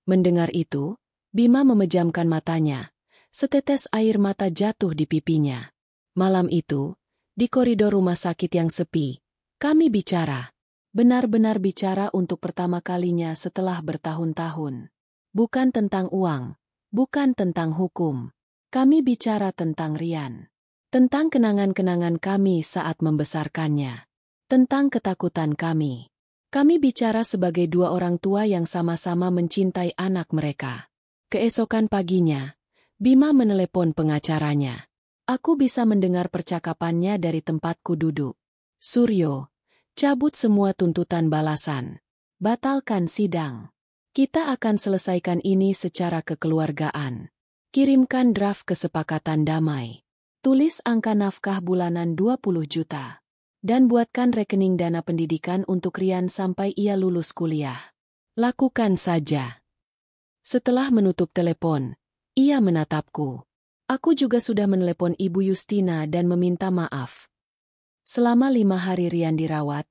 Mendengar itu, Bima memejamkan matanya. Setetes air mata jatuh di pipinya. Malam itu, di koridor rumah sakit yang sepi, kami bicara. Benar-benar bicara untuk pertama kalinya setelah bertahun-tahun. Bukan tentang uang, bukan tentang hukum. Kami bicara tentang Rian. Tentang kenangan-kenangan kami saat membesarkannya. Tentang ketakutan kami. Kami bicara sebagai dua orang tua yang sama-sama mencintai anak mereka. Keesokan paginya, Bima menelepon pengacaranya. Aku bisa mendengar percakapannya dari tempatku duduk. Suryo, cabut semua tuntutan balasan. Batalkan sidang. Kita akan selesaikan ini secara kekeluargaan. Kirimkan draft kesepakatan damai. Tulis angka nafkah bulanan 20 juta. Dan buatkan rekening dana pendidikan untuk Rian sampai ia lulus kuliah. Lakukan saja. Setelah menutup telepon, ia menatapku. Aku juga sudah menelepon Ibu Yustina dan meminta maaf. Selama 5 hari Rian dirawat,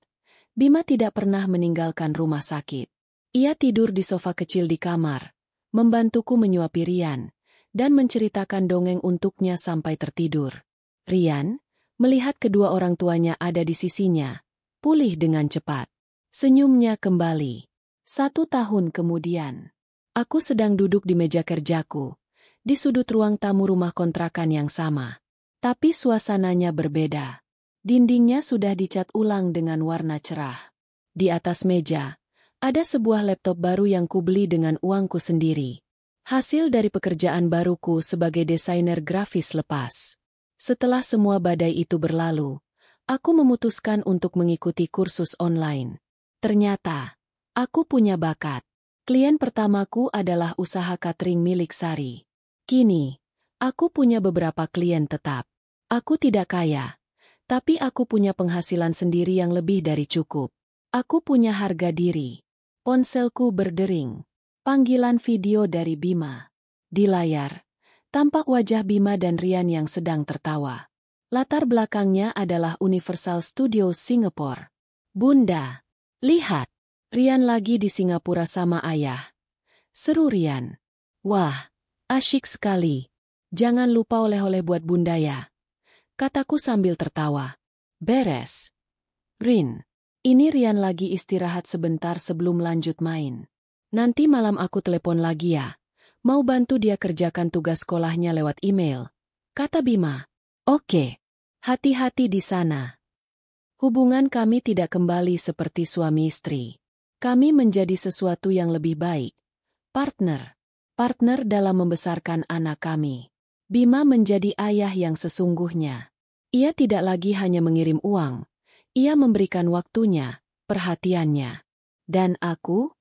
Bima tidak pernah meninggalkan rumah sakit. Ia tidur di sofa kecil di kamar, membantuku menyuapi Rian, dan menceritakan dongeng untuknya sampai tertidur. Rian, melihat kedua orang tuanya ada di sisinya, pulih dengan cepat. Senyumnya kembali. 1 tahun kemudian, aku sedang duduk di meja kerjaku, di sudut ruang tamu rumah kontrakan yang sama. Tapi suasananya berbeda. Dindingnya sudah dicat ulang dengan warna cerah. Di atas meja, ada sebuah laptop baru yang kubeli dengan uangku sendiri. Hasil dari pekerjaan baruku sebagai desainer grafis lepas. Setelah semua badai itu berlalu, aku memutuskan untuk mengikuti kursus online. Ternyata, aku punya bakat. Klien pertamaku adalah usaha catering milik Sari. Kini, aku punya beberapa klien tetap. Aku tidak kaya, tapi aku punya penghasilan sendiri yang lebih dari cukup. Aku punya harga diri. Ponselku berdering. Panggilan video dari Bima. Di layar, tampak wajah Bima dan Rian yang sedang tertawa. Latar belakangnya adalah Universal Studios Singapore. Bunda, lihat. Rian lagi di Singapura sama ayah. Seru Rian. Wah, asyik sekali. Jangan lupa oleh-oleh buat bunda ya. Kataku sambil tertawa. Beres. Rin, ini Rian lagi istirahat sebentar sebelum lanjut main. Nanti malam aku telepon lagi ya. Mau bantu dia kerjakan tugas sekolahnya lewat email. Kata Bima. Oke. Hati-hati di sana. Hubungan kami tidak kembali seperti suami istri. Kami menjadi sesuatu yang lebih baik. Partner. Partner dalam membesarkan anak kami. Bima menjadi ayah yang sesungguhnya. Ia tidak lagi hanya mengirim uang. Ia memberikan waktunya, perhatiannya. Dan aku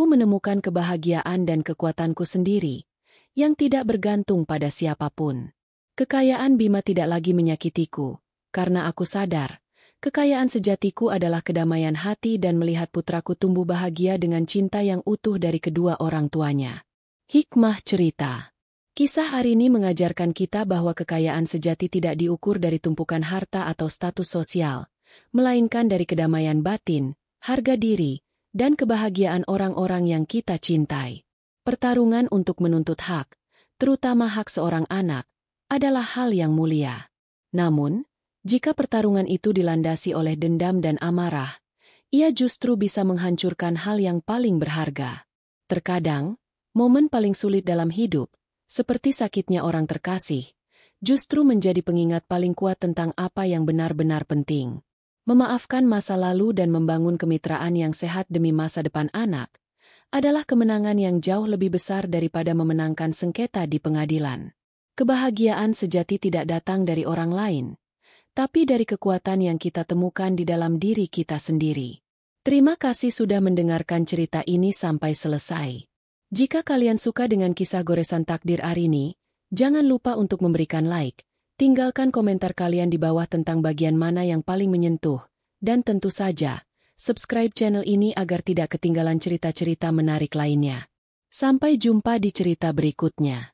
menemukan kebahagiaan dan kekuatanku sendiri, yang tidak bergantung pada siapapun. Kekayaan Bima tidak lagi menyakitiku, karena aku sadar, kekayaan sejatiku adalah kedamaian hati dan melihat putraku tumbuh bahagia dengan cinta yang utuh dari kedua orang tuanya. Hikmah cerita. Kisah hari ini mengajarkan kita bahwa kekayaan sejati tidak diukur dari tumpukan harta atau status sosial, melainkan dari kedamaian batin, harga diri, dan kebahagiaan orang-orang yang kita cintai. Pertarungan untuk menuntut hak, terutama hak seorang anak, adalah hal yang mulia. Namun, jika pertarungan itu dilandasi oleh dendam dan amarah, ia justru bisa menghancurkan hal yang paling berharga. Terkadang, momen paling sulit dalam hidup, seperti sakitnya orang terkasih, justru menjadi pengingat paling kuat tentang apa yang benar-benar penting. Memaafkan masa lalu dan membangun kemitraan yang sehat demi masa depan anak adalah kemenangan yang jauh lebih besar daripada memenangkan sengketa di pengadilan. Kebahagiaan sejati tidak datang dari orang lain, tapi dari kekuatan yang kita temukan di dalam diri kita sendiri. Terima kasih sudah mendengarkan cerita ini sampai selesai. Jika kalian suka dengan kisah goresan takdir hari ini, jangan lupa untuk memberikan like. Tinggalkan komentar kalian di bawah tentang bagian mana yang paling menyentuh, dan tentu saja, subscribe channel ini agar tidak ketinggalan cerita-cerita menarik lainnya. Sampai jumpa di cerita berikutnya.